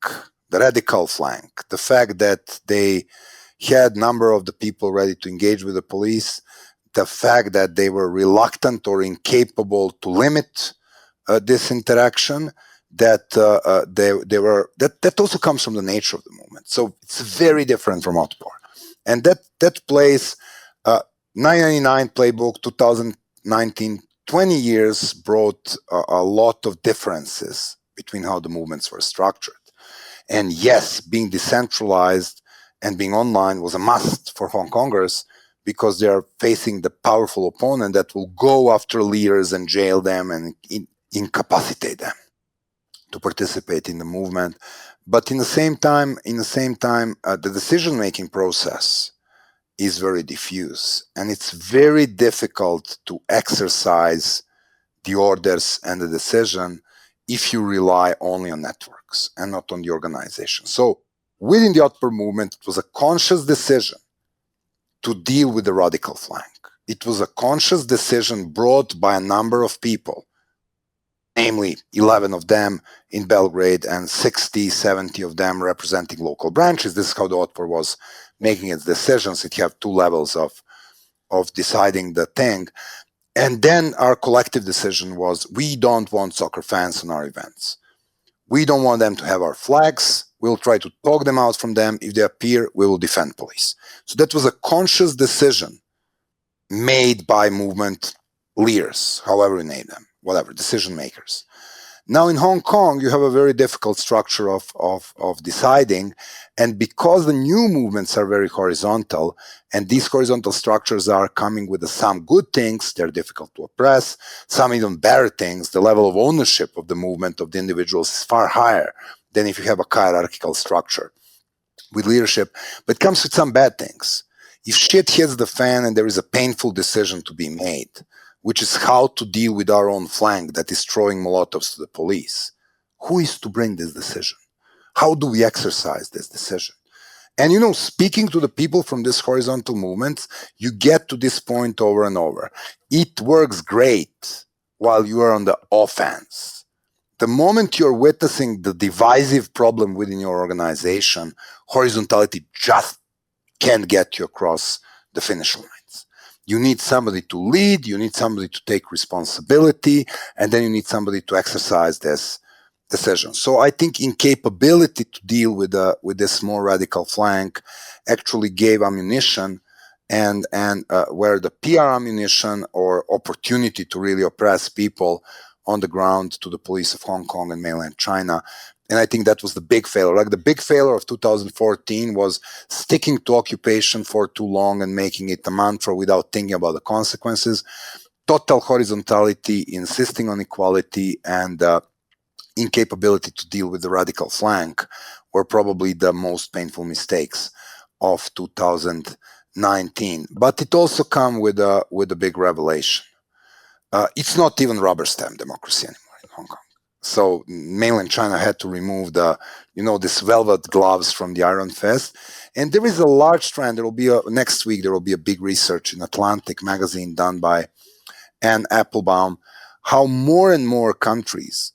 D: the fact that they had number of the people ready to engage with the police, the fact that they were reluctant or incapable to limit this interaction, that that also comes from the nature of the movement. So it's very different from outpour, and that plays 999 playbook 2019. 20 years brought a lot of differences between how the movements were structured. And yes, being decentralized and being online was a must for Hong Kongers, because they are facing the powerful opponent that will go after leaders and jail them and incapacitate them to participate in the movement. But in the same time, the decision-making process is very diffuse, and it's very difficult to exercise the orders and the decision if you rely only on networks and not on the organization. So within the outpour movement, it was a conscious decision to deal with the radical flank It was a conscious decision brought by a number of people, namely 11 of them in Belgrade and 60, 70 of them representing local branches. This is how the Otpor was making its decisions. It had two levels of deciding the thing. And then our collective decision was, we don't want soccer fans on our events. We don't want them to have our flags. We'll try to talk them out from them. If they appear, we will defend police. So that was a conscious decision made by movement leaders, however we name them, whatever, decision makers. Now in Hong Kong, you have a very difficult structure of deciding, and because the new movements are very horizontal, and these horizontal structures are coming with some good things, they're difficult to oppress, some even better things, the level of ownership of the movement of the individuals is far higher than if you have a hierarchical structure with leadership, but it comes with some bad things. If shit hits the fan and there is a painful decision to be made, which is how to deal with our own flank that is throwing Molotovs to the police, who is to bring this decision? How do we exercise this decision? And speaking to the people from this horizontal movement, you get to this point over and over. It works great while you are on the offense. The moment you're witnessing the divisive problem within your organization, horizontality just can't get you across the finish lines. You need somebody to lead, you need somebody to take responsibility, and then you need somebody to exercise this decision. So I think incapability to deal with this more radical flank actually gave ammunition, and where the PR ammunition or opportunity to really oppress people on the ground to the police of Hong Kong and mainland China. And I think that was the big failure. Like the big failure of 2014 was sticking to occupation for too long and making it a mantra without thinking about the consequences. Total horizontality, insisting on equality, and incapability to deal with the radical flank were probably the most painful mistakes of 2019. But it also came with a big revelation. It's not even rubber stamp democracy anymore in Hong Kong. So mainland China had to remove this velvet gloves from the iron fist. And there is a large trend. Next week, there will be a big research in Atlantic magazine done by Anne Applebaum, how more and more countries,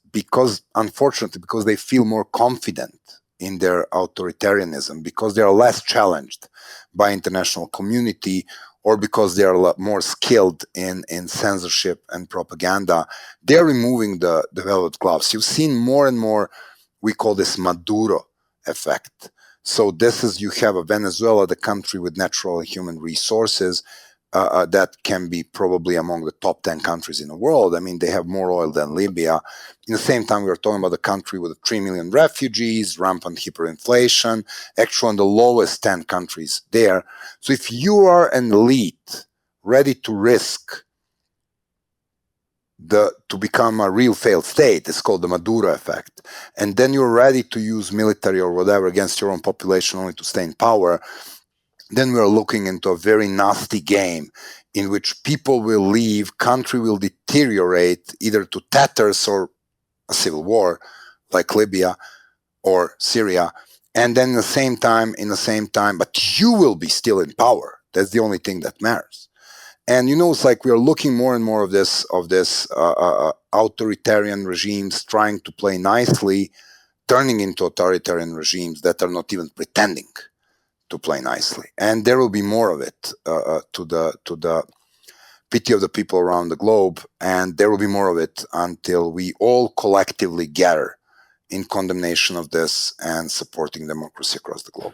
D: unfortunately, because they feel more confident in their authoritarianism, because they are less challenged by international community, or because they are more skilled in censorship and propaganda, they're removing the velvet gloves. You've seen more and more, we call this Maduro effect. So you have a Venezuela, the country with natural human resources, that can be probably among the top 10 countries in the world. I mean, they have more oil than Libya. In the same time, we are talking about a country with 3 million refugees, rampant hyperinflation, actually on the lowest 10 countries there. So if you are an elite ready to risk to become a real failed state, it's called the Maduro effect, and then you're ready to use military or whatever against your own population only to stay in power, then we are looking into a very nasty game in which people will leave, country will deteriorate either to tatters or a civil war like Libya or Syria. And then in the same time, but you will be still in power. That's the only thing that matters. And it's like we are looking more and more of this authoritarian regimes trying to play nicely, turning into authoritarian regimes that are not even pretending to play nicely, and there will be more of it to the pity of the people around the globe, and there will be more of it until we all collectively gather in condemnation of this and supporting democracy across the globe.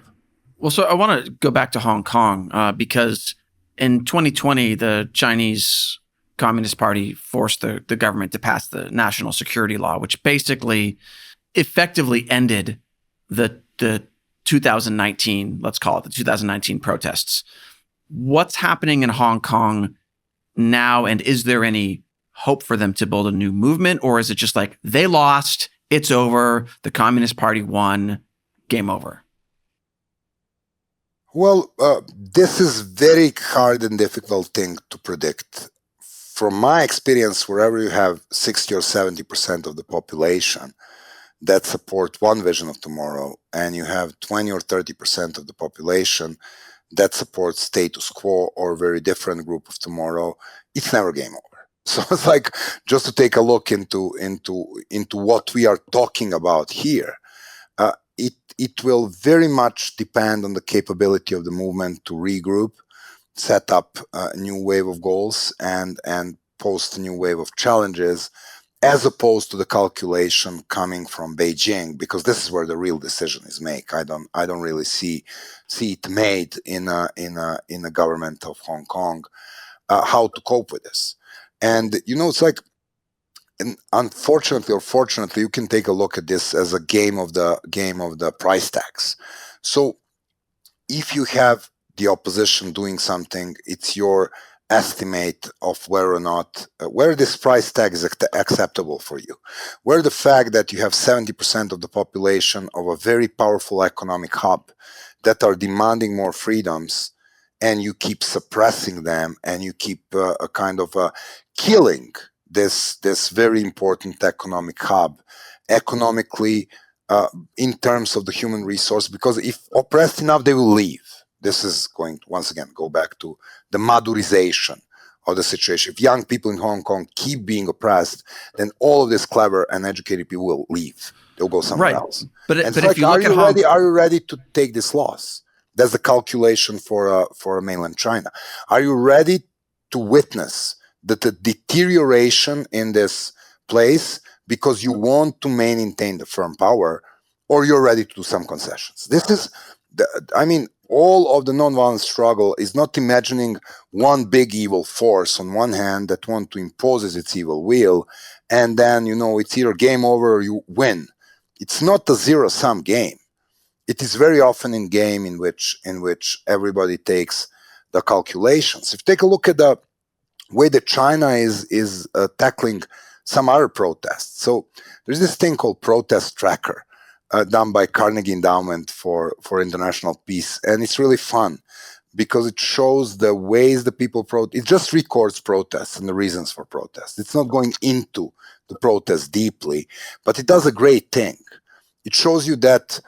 C: Well, so I want to go back to Hong Kong because in 2020, the Chinese Communist Party forced the government to pass the national security law, which basically effectively ended the 2019, let's call it the 2019 protests. What's happening in Hong Kong now, and is there any hope for them to build a new movement, or is it just like they lost, it's over, the Communist Party won, game over?
D: Well, this is very hard and difficult thing to predict. From my experience, wherever you have 60 or 70% of the population that support one vision of tomorrow, and you have 20 or 30% of the population that supports status quo or very different group of tomorrow, it's never game over. So it's like, just to take a look into what we are talking about here, it will very much depend on the capability of the movement to regroup, set up a new wave of goals, and post a new wave of challenges, as opposed to the calculation coming from Beijing, because this is where the real decision is made. I don't really see it made in a government of Hong Kong, how to cope with this. And it's like, and unfortunately or fortunately, you can take a look at this as a game of the price tags. So if you have the opposition doing something, it's your estimate of whether or not where this price tag is acceptable for you, where the fact that you have 70% of the population of a very powerful economic hub that are demanding more freedoms, and you keep suppressing them, and you keep a kind of killing this very important economic hub economically, in terms of the human resource, because if oppressed enough, they will leave. This is going to, once again, go back to the madurization of the situation. If young people in Hong Kong keep being oppressed, then all of these clever and educated people will leave. They'll go somewhere else.
C: But if you look at
D: are you ready to take this loss? That's the calculation for mainland China. Are you ready to witness the deterioration in this place because you want to maintain the firm power, or you're ready to do some concessions? This is, all of the nonviolent struggle is not imagining one big evil force on one hand that want to impose its evil will, and then, it's either game over or you win. It's not a zero-sum game. It is very often a game in which everybody takes the calculations. If you take a look at the way that China is tackling some other protests. So there's this thing called Protest Tracker, done by Carnegie Endowment for International Peace, and it's really fun because it shows the ways the people protest. It just records protests and the reasons for protests. It's not going into the protest deeply, but it does a great thing. It shows you that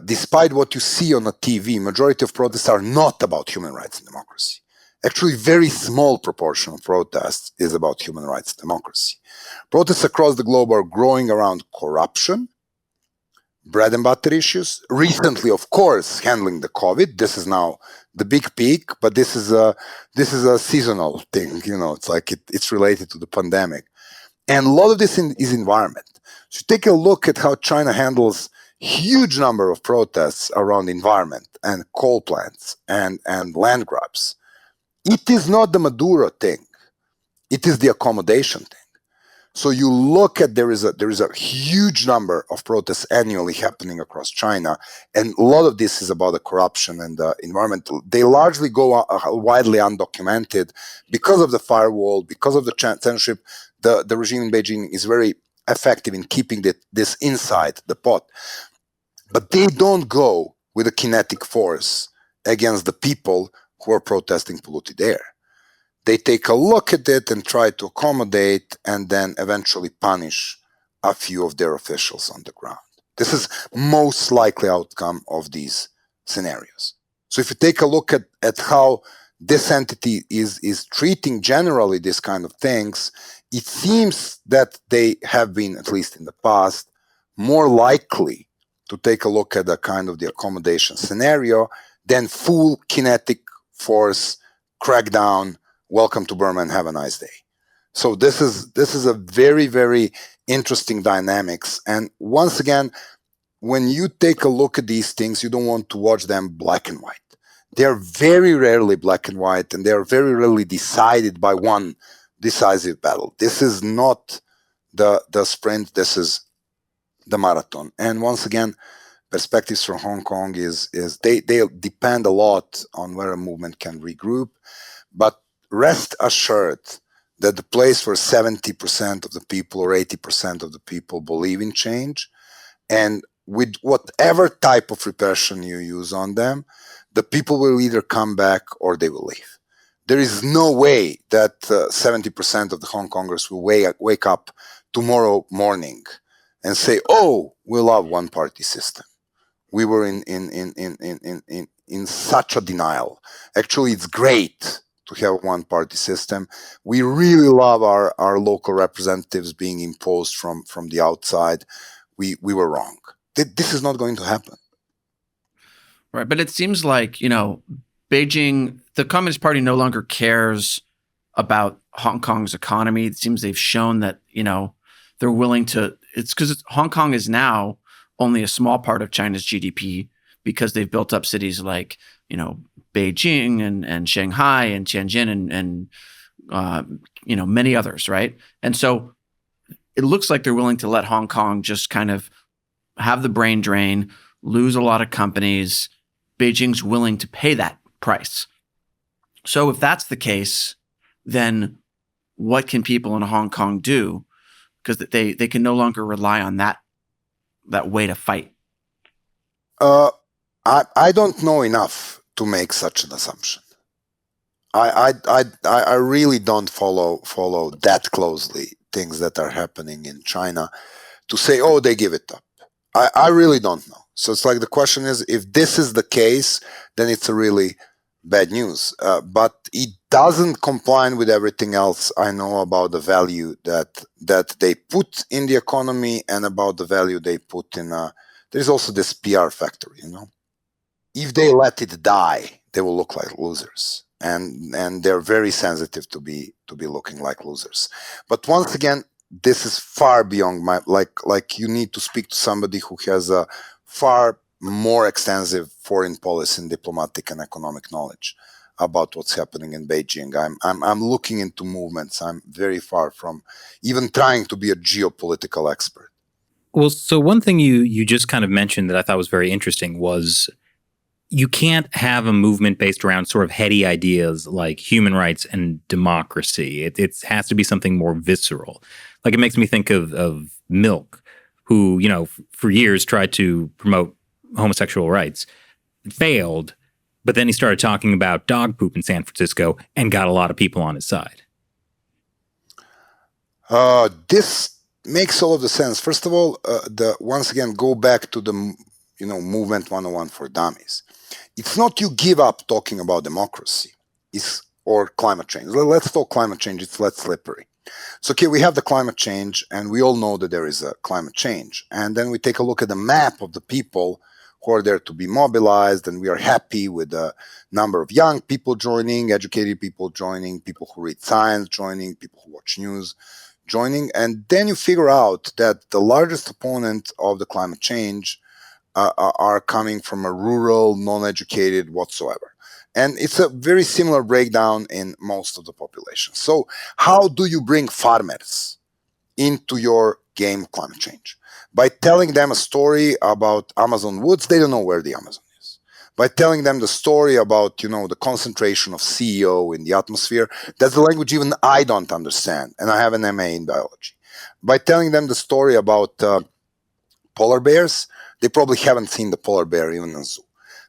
D: despite what you see on the TV, majority of protests are not about human rights and democracy. Actually, very small proportion of protests is about human rights and democracy. Protests across the globe are growing around corruption, bread and butter issues. Recently, of course, handling the COVID. This is now the big peak, but this is a seasonal thing. It's like it's related to the pandemic, and a lot of this is environment. So take a look at how China handles huge number of protests around environment and coal plants and land grabs. It is not the Maduro thing. It is the accommodation thing. So you look at there is a huge number of protests annually happening across China, and a lot of this is about the corruption and the environment. They largely go widely undocumented because of the firewall, because of the censorship. The regime in Beijing is very effective in keeping this inside the pot, but they don't go with a kinetic force against the people who are protesting polluted air. They take a look at it and try to accommodate, and then eventually punish a few of their officials on the ground. This is most likely outcome of these scenarios. So if you take a look at how this entity is treating generally this kind of things, it seems that they have been, at least in the past, more likely to take a look at the kind of the accommodation scenario than full kinetic force crackdown. Welcome to Burma and have a nice day. So this is a very, very interesting dynamics. And once again, when you take a look at these things, you don't want to watch them black and white. They are very rarely black and white, and they are very rarely decided by one decisive battle. This is not the sprint, this is the marathon. And once again, perspectives from Hong Kong is they depend a lot on where a movement can regroup, but rest assured that the place where 70% of the people or 80% of the people believe in change, and with whatever type of repression you use on them, the people will either come back or they will leave. There is no way that 70% of the Hong Kongers will wake up tomorrow morning and say, oh, we love one-party system. we were in such a denial. Actually, it's great to have a one-party system. We really love our local representatives being imposed from the outside. We were wrong. This is not going to happen.
C: Right, but it seems like, Beijing, the Communist Party no longer cares about Hong Kong's economy. It seems they've shown that, they're willing to, it's because Hong Kong is now only a small part of China's GDP because they've built up cities like, Beijing and Shanghai and Tianjin and many others, right? And so it looks like they're willing to let Hong Kong just kind of have the brain drain, lose a lot of companies. Beijing's willing to pay that price. So if that's the case, then what can people in Hong Kong do? Because they can no longer rely on that way to fight.
D: I don't know enough to make such an assumption. I really don't follow that closely things that are happening in China to say, oh, they give it up. I really don't know. So it's like the question is, if this is the case, then it's a really bad news. But it doesn't comply with everything else I know about the value that they put in the economy and about the value they put in. There's also this PR factor, If they let it die, they will look like losers, and they're very sensitive to be looking like losers. But once again, this is far beyond my like you need to speak to somebody who has a far more extensive foreign policy and diplomatic and economic knowledge about what's happening in Beijing. I'm looking into movements. I'm very far from even trying to be a geopolitical expert.
A: Well, so one thing you just kind of mentioned that I thought was very interesting was you can't have a movement based around sort of heady ideas like human rights and democracy. It has to be something more visceral. Like it makes me think of Milk, who, for years tried to promote homosexual rights, failed, but then he started talking about dog poop in San Francisco and got a lot of people on his side.
D: This makes all of the sense. First of all, once again, go back to the movement 101 for dummies. It's not you give up talking about democracy or climate change. Let's talk climate change. It's less slippery. So, okay, we have the climate change, and we all know that there is a climate change. And then we take a look at the map of the people who are there to be mobilized, and we are happy with the number of young people joining, educated people joining, people who read science joining, people who watch news joining. And then you figure out that the largest opponent of the climate change are coming from a rural, non-educated whatsoever. And it's a very similar breakdown in most of the population. So how do you bring farmers into your game of climate change? By telling them a story about Amazon woods, they don't know where the Amazon is. By telling them the story about, the concentration of CO in the atmosphere, that's the language even I don't understand. And I have an MA in biology. By telling them the story about polar bears, they probably haven't seen the polar bear even in a zoo.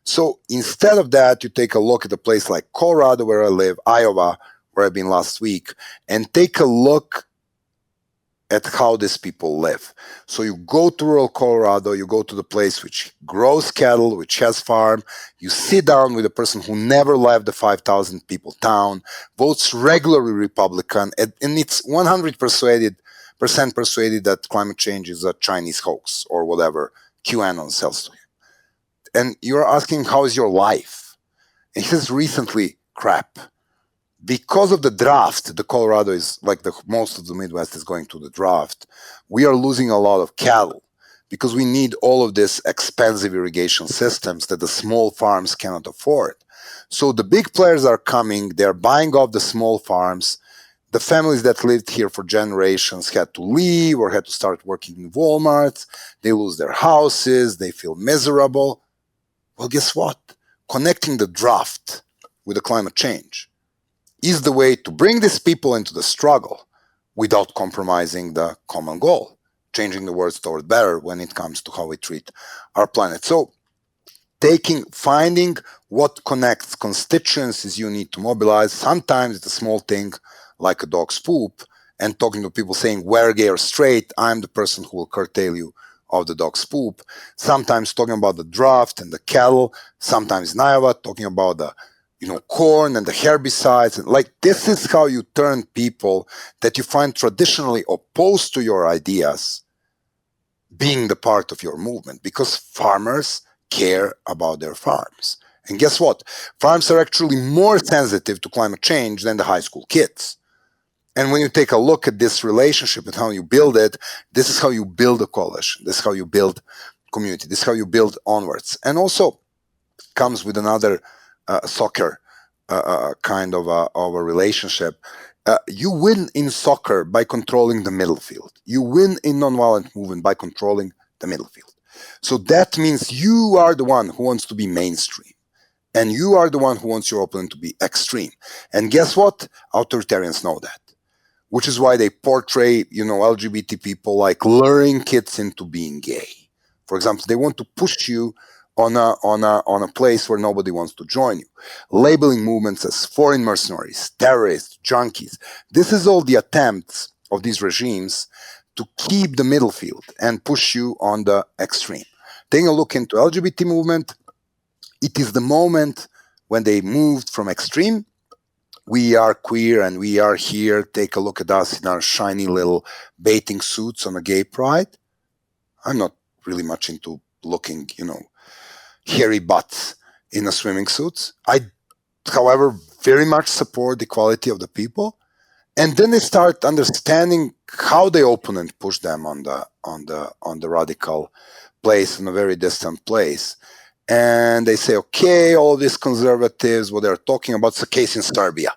D: So instead of that, you take a look at a place like Colorado, where I live, Iowa, where I've been last week, and take a look at how these people live. So you go to rural Colorado, you go to the place which grows cattle, which has farm, you sit down with a person who never left the 5,000 people town, votes regularly Republican, and it's 100% persuaded that climate change is a Chinese hoax or whatever QAnon sells to him. And you're asking, how is your life? And he says, recently, crap. Because of the draft, the Colorado is like most of the Midwest is going to the draft. We are losing a lot of cattle because we need all of these expensive irrigation systems that the small farms cannot afford. So the big players are coming. They're buying off the small farms. The families that lived here for generations had to leave or had to start working in Walmart. They lose their houses. They feel miserable. Well, guess what? Connecting the draft with the climate change is the way to bring these people into the struggle without compromising the common goal, changing the world toward better when it comes to how we treat our planet. So finding what connects constituencies you need to mobilize. Sometimes it's a small thing like a dog's poop, and talking to people saying, we're gay or straight, I'm the person who will curtail you of the dog's poop, sometimes talking about the draft and the cattle, sometimes in Iowa talking about the corn and the herbicides. And like, this is how you turn people that you find traditionally opposed to your ideas being the part of your movement, because farmers care about their farms. And guess what? Farms are actually more sensitive to climate change than the high school kids. And when you take a look at this relationship and how you build it, this is how you build a coalition. This is how you build community. This is how you build onwards. And also comes with another soccer kind of a relationship. You win in soccer by controlling the middle field. You win in nonviolent movement by controlling the middle field. So that means you are the one who wants to be mainstream. And you are the one who wants your opponent to be extreme. And guess what? Authoritarians know that. Which is why they portray, LGBT people like luring kids into being gay. For example, they want to push you on a place where nobody wants to join you. Labeling movements as foreign mercenaries, terrorists, junkies. This is all the attempts of these regimes to keep the middle field and push you on the extreme. Taking a look into LGBT movement, it is the moment when they moved from extreme. We are queer and we are here. Take a look at us in our shiny little bathing suits on a gay pride. I'm not really much into looking, hairy butts in a swimming suits. I, however, very much support the equality of the people. And then they start understanding how the opponent pushed them on the radical place, in a very distant place. And they say, okay, all these conservatives, what they're talking about, it's a case in Serbia,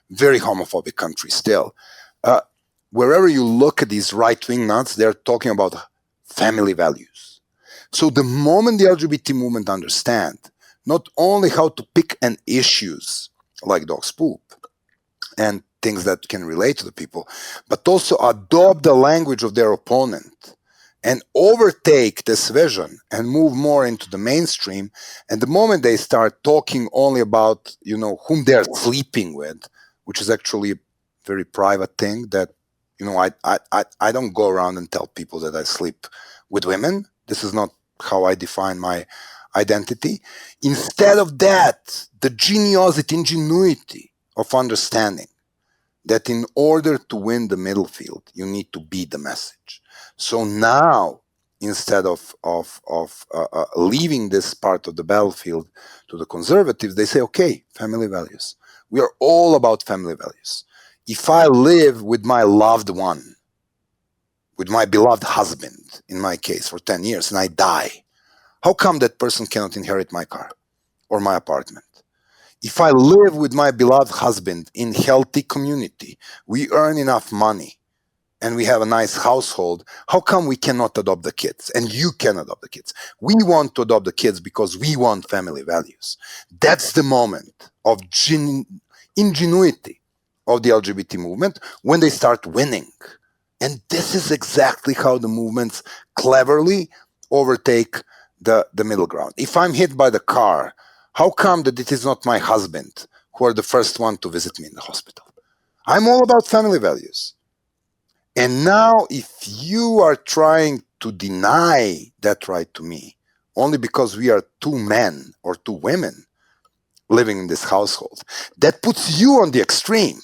D: very homophobic country still. Wherever you look at these right-wing nuts, they're talking about family values. So the moment the LGBT movement understand not only how to pick an issues like dog's poop and things that can relate to the people, but also adopt the language of their opponent and overtake this vision and move more into the mainstream. And the moment they start talking only about, whom they're sleeping with, which is actually a very private thing that, I don't go around and tell people that I sleep with women. This is not how I define my identity. Instead of that, the ingenuity of understanding that in order to win the middle field, you need to be the message. So now, instead of leaving this part of the battlefield to the conservatives, they say, okay, family values. We are all about family values. If I live with my loved one, with my beloved husband, in my case, for 10 years, and I die, how come that person cannot inherit my car or my apartment? If I live with my beloved husband in healthy community, we earn enough money, and we have a nice household, how come we cannot adopt the kids? And you can adopt the kids. We want to adopt the kids because we want family values. That's the moment of ingenuity of the LGBT movement when they start winning. And this is exactly how the movements cleverly overtake the middle ground. If I'm hit by the car, how come that it is not my husband who are the first one to visit me in the hospital? I'm all about family values. And now, if you are trying to deny that right to me, only because we are two men or two women living in this household, that puts you on the extreme,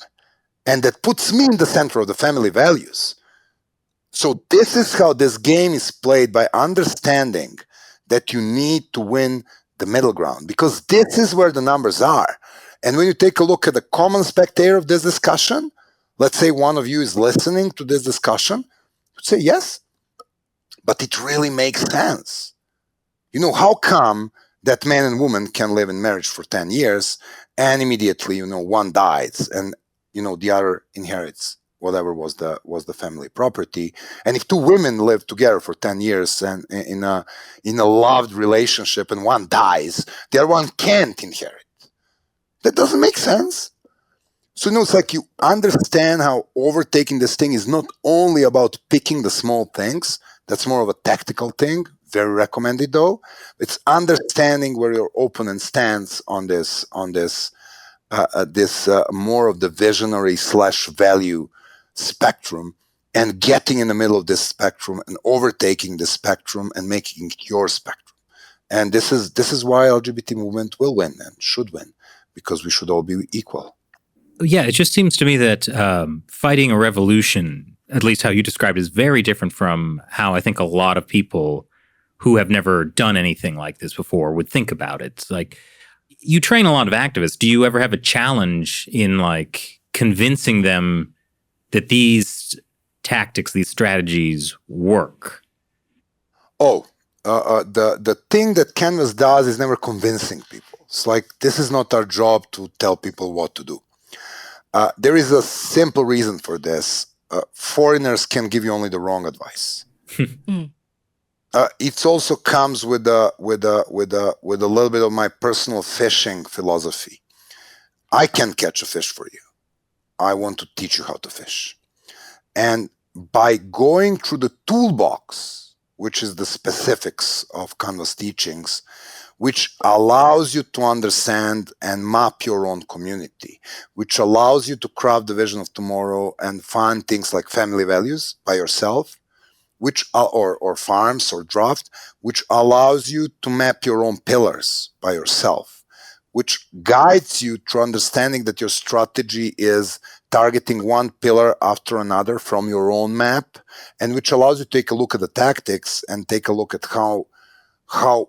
D: and that puts me in the center of the family values. So this is how this game is played, by understanding that you need to win the middle ground, because this is where the numbers are. And when you take a look at the common spectator of this discussion, let's say one of you is listening to this discussion, you'd say, yes, but it really makes sense. How come that man and woman can live in marriage for 10 years and immediately, one dies and, the other inherits whatever was the family property. And if two women live together for 10 years and in a loved relationship and one dies, the other one can't inherit. That doesn't make sense. So, it's like you understand how overtaking this thing is not only about picking the small things. That's more of a tactical thing. Very recommended, though. It's understanding where your opponent stands on this more of the visionary / value spectrum, and getting in the middle of this spectrum and overtaking the spectrum and making it your spectrum. And this is why LGBT movement will win and should win, because we should all be equal.
A: Yeah, it just seems to me that fighting a revolution, at least how you described, is very different from how I think a lot of people who have never done anything like this before would think about it. It's like, you train a lot of activists. Do you ever have a challenge in like convincing them that these tactics, these strategies work?
D: The thing that Canvas does is never convincing people. It's like, this is not our job to tell people what to do. There is a simple reason for this. Foreigners can give you only the wrong advice. It also comes with a little bit of my personal fishing philosophy. I can catch a fish for you. I want to teach you how to fish. And by going through the toolbox, which is the specifics of Canvas teachings, which allows you to understand and map your own community, which allows you to craft the vision of tomorrow and find things like family values by yourself, which or farms or draft, which allows you to map your own pillars by yourself, which guides you to understanding that your strategy is targeting one pillar after another from your own map, and which allows you to take a look at the tactics and take a look at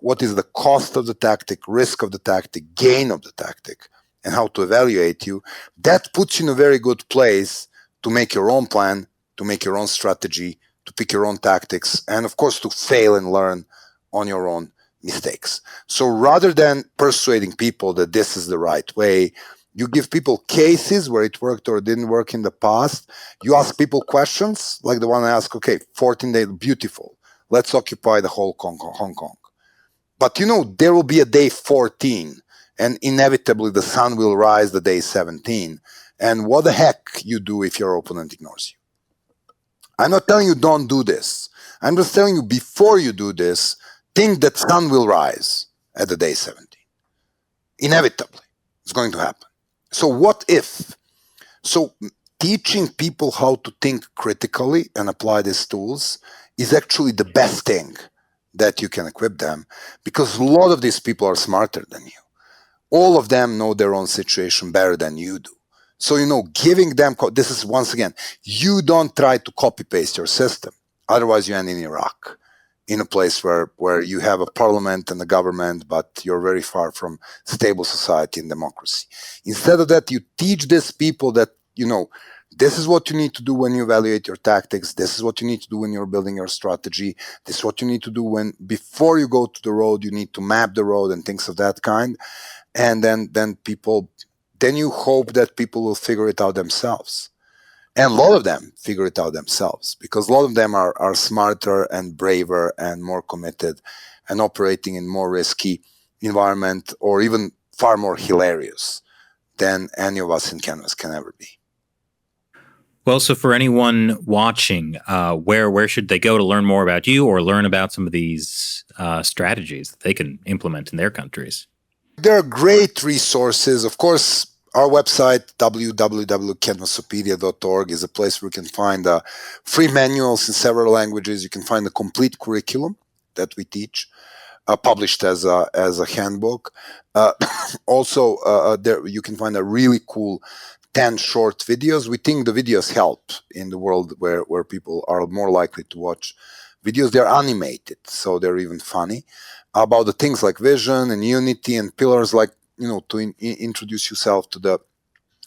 D: what is the cost of the tactic, risk of the tactic, gain of the tactic, and how to evaluate you. That puts you in a very good place to make your own plan, to make your own strategy, to pick your own tactics, and of course to fail and learn on your own mistakes. So rather than persuading people that this is the right way, you give people cases where it worked or didn't work in the past. You ask people questions like the one I asked, okay, 14 days, beautiful. Let's occupy the whole Hong Kong. But there will be a day 14, and inevitably the sun will rise the day 17. And what the heck you do if your opponent ignores you? I'm not telling you don't do this. I'm just telling you, before you do this, think that sun will rise at the day 17. Inevitably, it's going to happen. So what if? So teaching people how to think critically and apply these tools is actually the best thing that you can equip them, because a lot of these people are smarter than you. All of them know their own situation better than you do. So, giving them, this is once again, you don't try to copy paste your system. Otherwise you end in Iraq, in a place where you have a parliament and a government, but you're very far from stable society and democracy. Instead of that, you teach these people that, this is what you need to do when you evaluate your tactics. This is what you need to do when you're building your strategy. This is what you need to do before you go to the road, you need to map the road and things of that kind. And then you hope that people will figure it out themselves. And a lot of them figure it out themselves, because a lot of them are smarter and braver and more committed and operating in more risky environment, or even far more hilarious than any of us in Canvas can ever be.
A: Well, so for anyone watching, where should they go to learn more about you or learn about some of these strategies that they can implement in their countries?
D: There are great resources. Of course, our website, www.canvasopedia.org, is a place where you can find free manuals in several languages. You can find the complete curriculum that we teach, published as a handbook. Also, there you can find a really cool 10 short videos. We think the videos help in the world where people are more likely to watch videos. They're animated, so they're even funny, about the things like vision and unity and pillars, like, to introduce yourself to the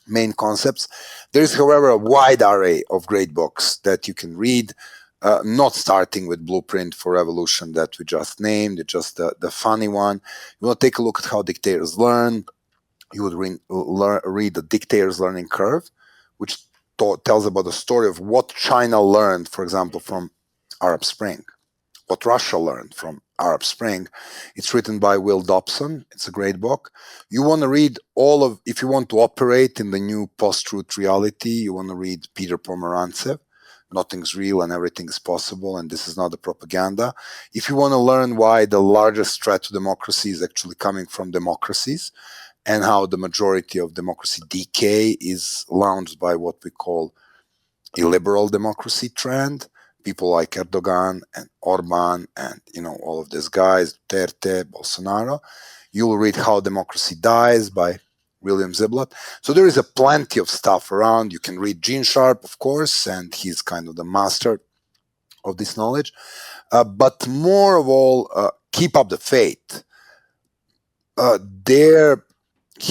D: main concepts. There is, however, a wide array of great books that you can read, not starting with Blueprint for Revolution that we just named. It's just the funny one. You want to take a look at how dictators learn. You would read the Dictator's Learning Curve, which tells about the story of what China learned, for example, from Arab Spring, what Russia learned from Arab Spring. It's written by Will Dobson. It's a great book. You want to read if you want to operate in the new post-truth reality, you want to read Peter Pomerantsev, Nothing's Real and Everything is Possible, and This is Not a Propaganda. If you want to learn why the largest threat to democracy is actually coming from democracies, and how the majority of democracy decay is launched by what we call illiberal democracy trend. People like Erdogan and Orban and, all of these guys, Duterte, Bolsonaro. You will read How Democracy Dies by William Ziblatt. So there is a plenty of stuff around. You can read Gene Sharp, of course, and he's kind of the master of this knowledge. But more of all, keep up the faith. There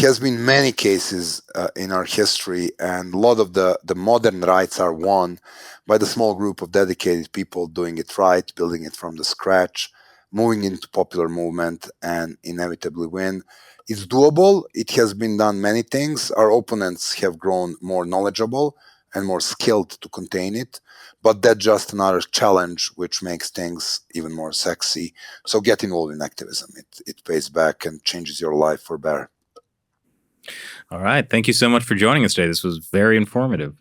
D: has been many cases in our history, and a lot of the modern rights are won by the small group of dedicated people doing it right, building it from the scratch, moving into popular movement, and inevitably win. It's doable. It has been done many things. Our opponents have grown more knowledgeable and more skilled to contain it, but that's just another challenge which makes things even more sexy. So get involved in activism. It pays back and changes your life for better.
A: All right. Thank you so much for joining us today. This was very informative.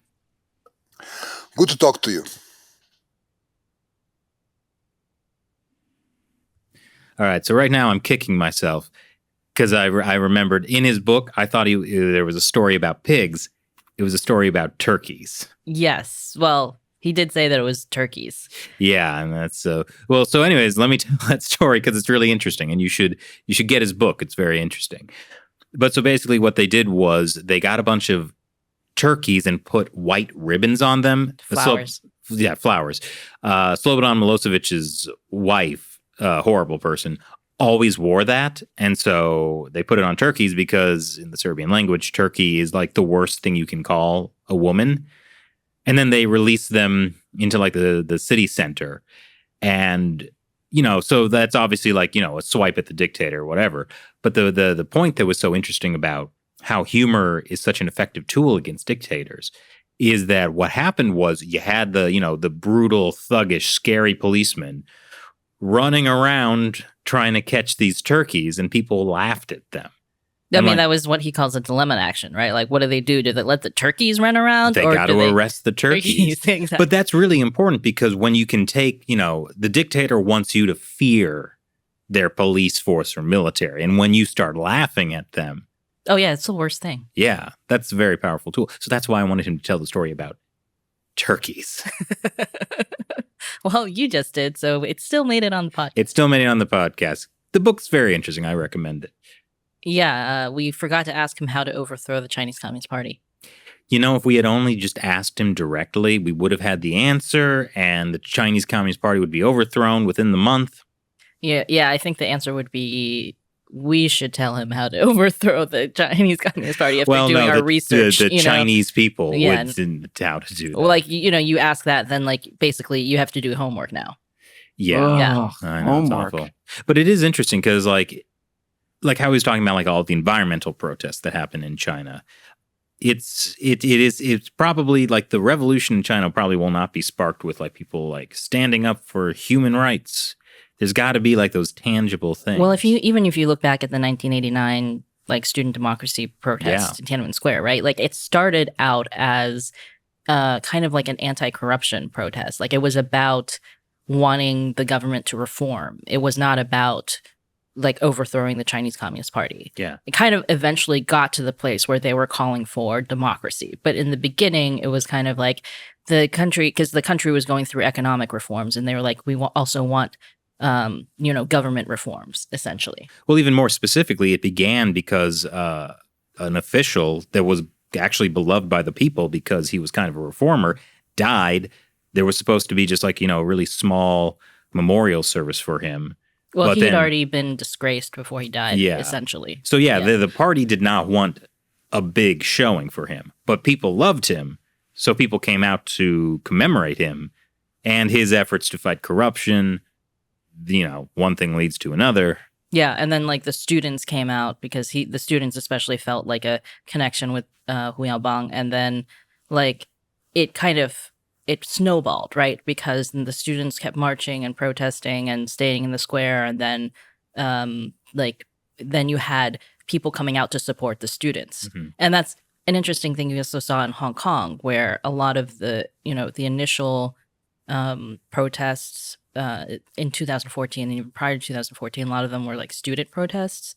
D: Good to talk to you.
A: All right. So right now I'm kicking myself because I remembered in his book, I thought there was a story about pigs. It was a story about turkeys.
B: Yes. Well, he did say that it was turkeys.
A: Yeah, and that's well. So, anyways, let me tell that story because it's really interesting, and you should get his book. It's very interesting. But so basically, what they did was they got a bunch of turkeys and put white ribbons on them.
B: Flowers.
A: Flowers. Slobodan Milošević's wife, horrible person, always wore that. And so they put it on turkeys because in the Serbian language, turkey is like the worst thing you can call a woman. And then they released them into like the city center. And, so that's obviously like, a swipe at the dictator or whatever. But the point that was so interesting about how humor is such an effective tool against dictators is that what happened was you had the brutal, thuggish, scary policeman running around trying to catch these turkeys, and people laughed at them.
B: I mean, that was what he calls a dilemma action, right? Like, what do they do? Do they let the turkeys run around?
A: They got to arrest the turkeys.
B: Exactly.
A: But that's really important because when you can take, the dictator wants you to fear their police force or military. And when you start laughing at them.
B: Oh, yeah, it's the worst thing.
A: Yeah, that's a very powerful tool. So that's why I wanted him to tell the story about turkeys.
B: Well, you just did, so it still made it on the podcast.
A: It still made it on the podcast. The book's very interesting. I recommend it.
B: Yeah, we forgot to ask him how to overthrow the Chinese Communist Party.
A: If we had only just asked him directly, we would have had the answer, and the Chinese Communist Party would be overthrown within the month.
B: Yeah, I think the answer would be we should tell him how to overthrow the Chinese Communist Party after doing our research.
A: The Chinese people would how to do that.
B: Well, like, you ask that, then, like, basically you have to do homework now.
A: Yeah. I know,
C: homework.
A: It's awful. But it is interesting because, like how he was talking about, like, all the environmental protests that happen in China. It's probably like the revolution in China probably will not be sparked with like people like standing up for human rights. There's got to be like those tangible things.
B: Well, if you look back at the 1989 like student democracy protests in Tiananmen Square, right? Like it started out as kind of like an anti-corruption protest. Like it was about wanting the government to reform. It was not about like overthrowing the Chinese Communist Party.
A: Yeah.
B: It kind of eventually got to the place where they were calling for democracy. But in the beginning, it was kind of like the country, because the country was going through economic reforms, and they were like, we also want government reforms, essentially.
A: Well, even more specifically, it began because an official that was actually beloved by the people because he was kind of a reformer died. There was supposed to be just like, a really small memorial service for him.
B: Well, he had already been disgraced before he died, essentially.
A: So, the party did not want a big showing for him, but people loved him. So people came out to commemorate him and his efforts to fight corruption. One thing leads to another.
B: Yeah, and then like the students came out because the students especially felt like a connection with Hu Yaobang, and then like it snowballed, right? Because the students kept marching and protesting and staying in the square, and then then you had people coming out to support the students, and that's an interesting thing you also saw in Hong Kong, where a lot of the the initial protests. In 2014 and even prior to 2014, a lot of them were like student protests.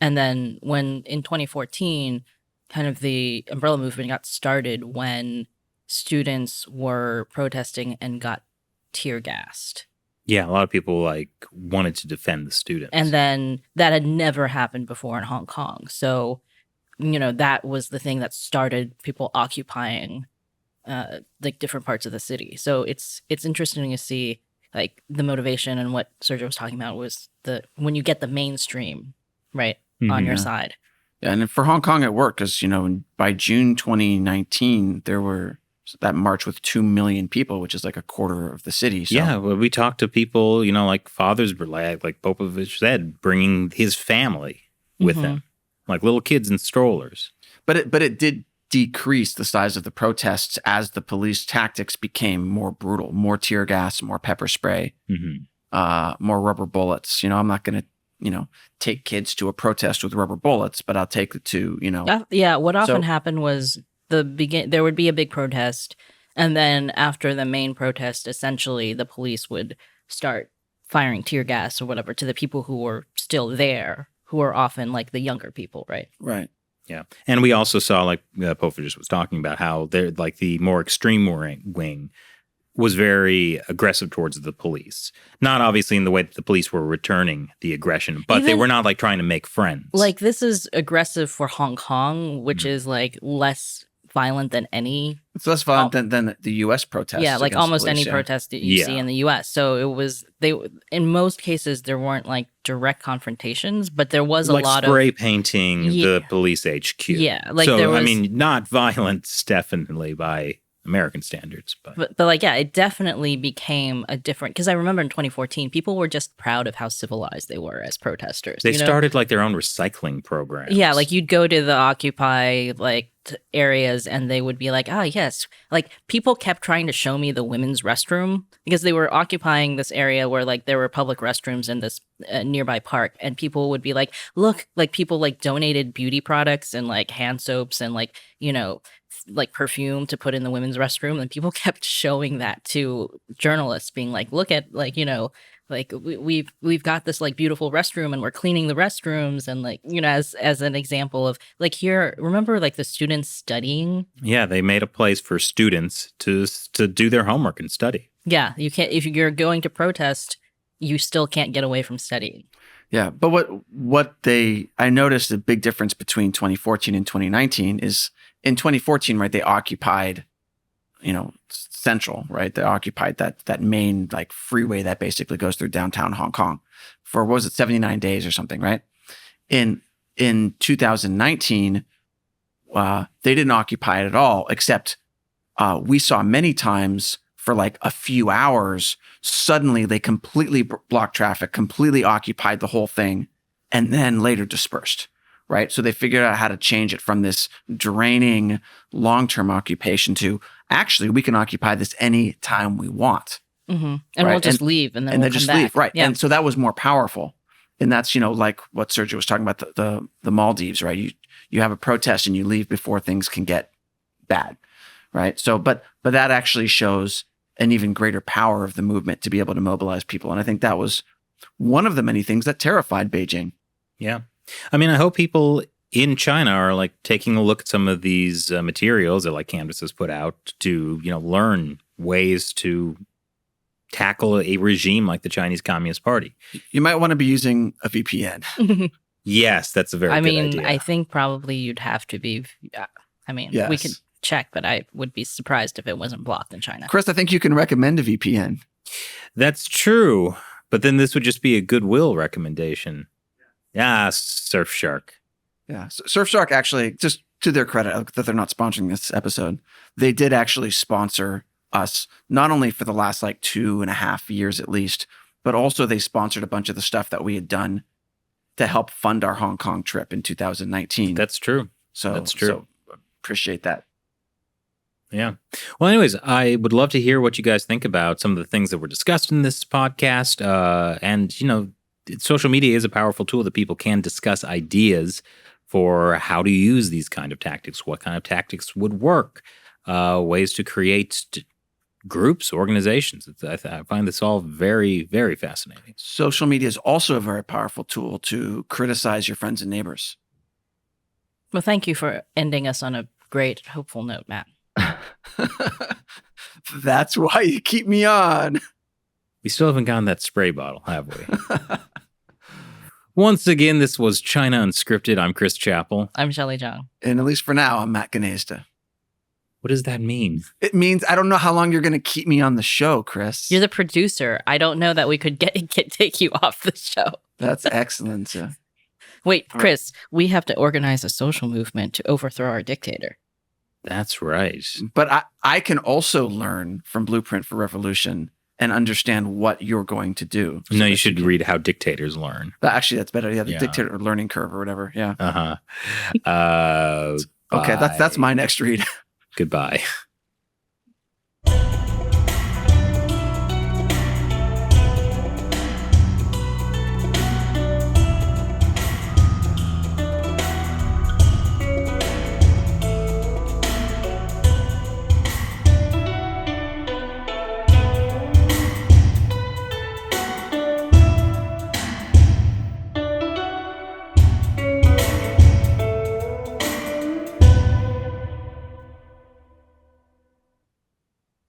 B: And then when in 2014, kind of the umbrella movement got started when students were protesting and got tear gassed.
A: Yeah, a lot of people like wanted to defend the students.
B: And then that had never happened before in Hong Kong. So, that was the thing that started people occupying like different parts of the city. So it's interesting to see like the motivation, and what Srdja was talking about was when you get the mainstream right on your side.
C: Yeah, and for Hong Kong it worked because, by June 2019, there were that march with 2 million people, which is like a quarter of the city. So.
A: Yeah, well, we talked to people, like fathers, like Popovic said, bringing his family with them, like little kids in strollers.
C: But it did decrease the size of the protests as the police tactics became more brutal, more tear gas, more pepper spray, more rubber bullets. I'm not going to, take kids to a protest with rubber bullets, but I'll take it to,
B: Yeah, what often happened was there would be a big protest, and then after the main protest, essentially the police would start firing tear gas or whatever to the people who were still there, who are often like the younger people, right?
C: Right.
A: Yeah. And we also saw, like Popovic was talking about, how they're like the more extreme wing was very aggressive towards the police. Not obviously in the way that the police were returning the aggression, but they were not like trying to make friends.
B: Like this is aggressive for Hong Kong, which is like less violent than any.
C: It's less violent than the U.S. protests.
B: Yeah, like almost
C: police,
B: any protest that you see in the U.S. So it was in most cases there weren't like direct confrontations, but there was a lot of
A: spray painting the police HQ.
B: Yeah, like
A: so
B: there was,
A: not violence definitely by American standards,
B: but like it definitely became a different, because I remember in 2014 people were just proud of how civilized they were as protesters.
A: They started like their own recycling programs.
B: Yeah, like you'd go to the Occupy areas and they would be like, yes, like people kept trying to show me the women's restroom because they were occupying this area where like there were public restrooms in this nearby park, and people would be like, look, like people like donated beauty products and like hand soaps and like like perfume to put in the women's restroom, and people kept showing that to journalists, being like, look at like like we've got this like beautiful restroom and we're cleaning the restrooms, and like as an example of like, here, remember like the students studying.
A: Yeah, they made a place for students to do their homework and study.
B: Yeah, you can't, if you're going to protest, you still can't get away from studying.
C: Yeah, but I noticed a big difference between 2014 and 2019 is in 2014, right, they occupied, Central, right? They occupied that main like freeway that basically goes through downtown Hong Kong for, what was it, 79 days or something, right? In 2019, they didn't occupy it at all, except we saw many times for like a few hours, suddenly they completely blocked traffic, completely occupied the whole thing, and then later dispersed. Right. So they figured out how to change it from this draining long-term occupation to actually we can occupy this any time we want.
B: Mm-hmm. And we'll just leave and then we'll
C: just
B: come back.
C: Leave. Right.
B: Yeah.
C: And so that was more powerful. And that's, like what Srdja was talking about, the Maldives, right? You have a protest and you leave before things can get bad. Right. So but that actually shows an even greater power of the movement to be able to mobilize people. And I think that was one of the many things that terrified Beijing.
A: Yeah. I mean, I hope people in China are like taking a look at some of these materials that like Canvas put out to, learn ways to tackle a regime like the Chinese Communist Party.
C: You might want to be using a VPN.
A: Yes, that's a very good idea.
B: I think probably you'd have to be.
C: Yes.
B: We could check, but I would be surprised if it wasn't blocked in China.
C: Chris, I think you can recommend a VPN.
A: That's true. But then this would just be a goodwill recommendation. Yeah, Surfshark.
C: Yeah, Surfshark actually, just to their credit that they're not sponsoring this episode, they did actually sponsor us, not only for the last like 2.5 years at least, but also they sponsored a bunch of the stuff that we had done to help fund our Hong Kong trip in 2019.
A: That's true.
C: That's true. So appreciate that.
A: Yeah. Well, anyways, I would love to hear what you guys think about some of the things that were discussed in this podcast. And, social media is a powerful tool that people can discuss ideas for how to use these kind of tactics, what kind of tactics would work, ways to create groups, organizations. I find this all very, very fascinating.
C: Social media is also a very powerful tool to criticize your friends and neighbors.
B: Well, thank you for ending us on a great, hopeful note, Matt.
C: That's why you keep me on.
A: We still haven't gotten that spray bottle, have we? Once again, this was China Unscripted. I'm Chris Chappell.
B: I'm Shelley Zhang.
C: And at least for now, I'm Matt Gnezda.
A: What does that mean?
C: It means I don't know how long you're going to keep me on the show, Chris.
B: You're the producer. I don't know that we could take you off the show.
C: That's excellent.
B: Wait, Chris, we have to organize a social movement to overthrow our dictator.
A: That's right.
C: But I can also learn from Blueprint for Revolution and understand what you're going to do.
A: No, you should read How Dictators Learn.
C: Actually, that's better. Yeah, the Dictator Learning Curve or whatever. Yeah.
A: Uh-huh.
C: Okay, that's my next read.
A: Goodbye.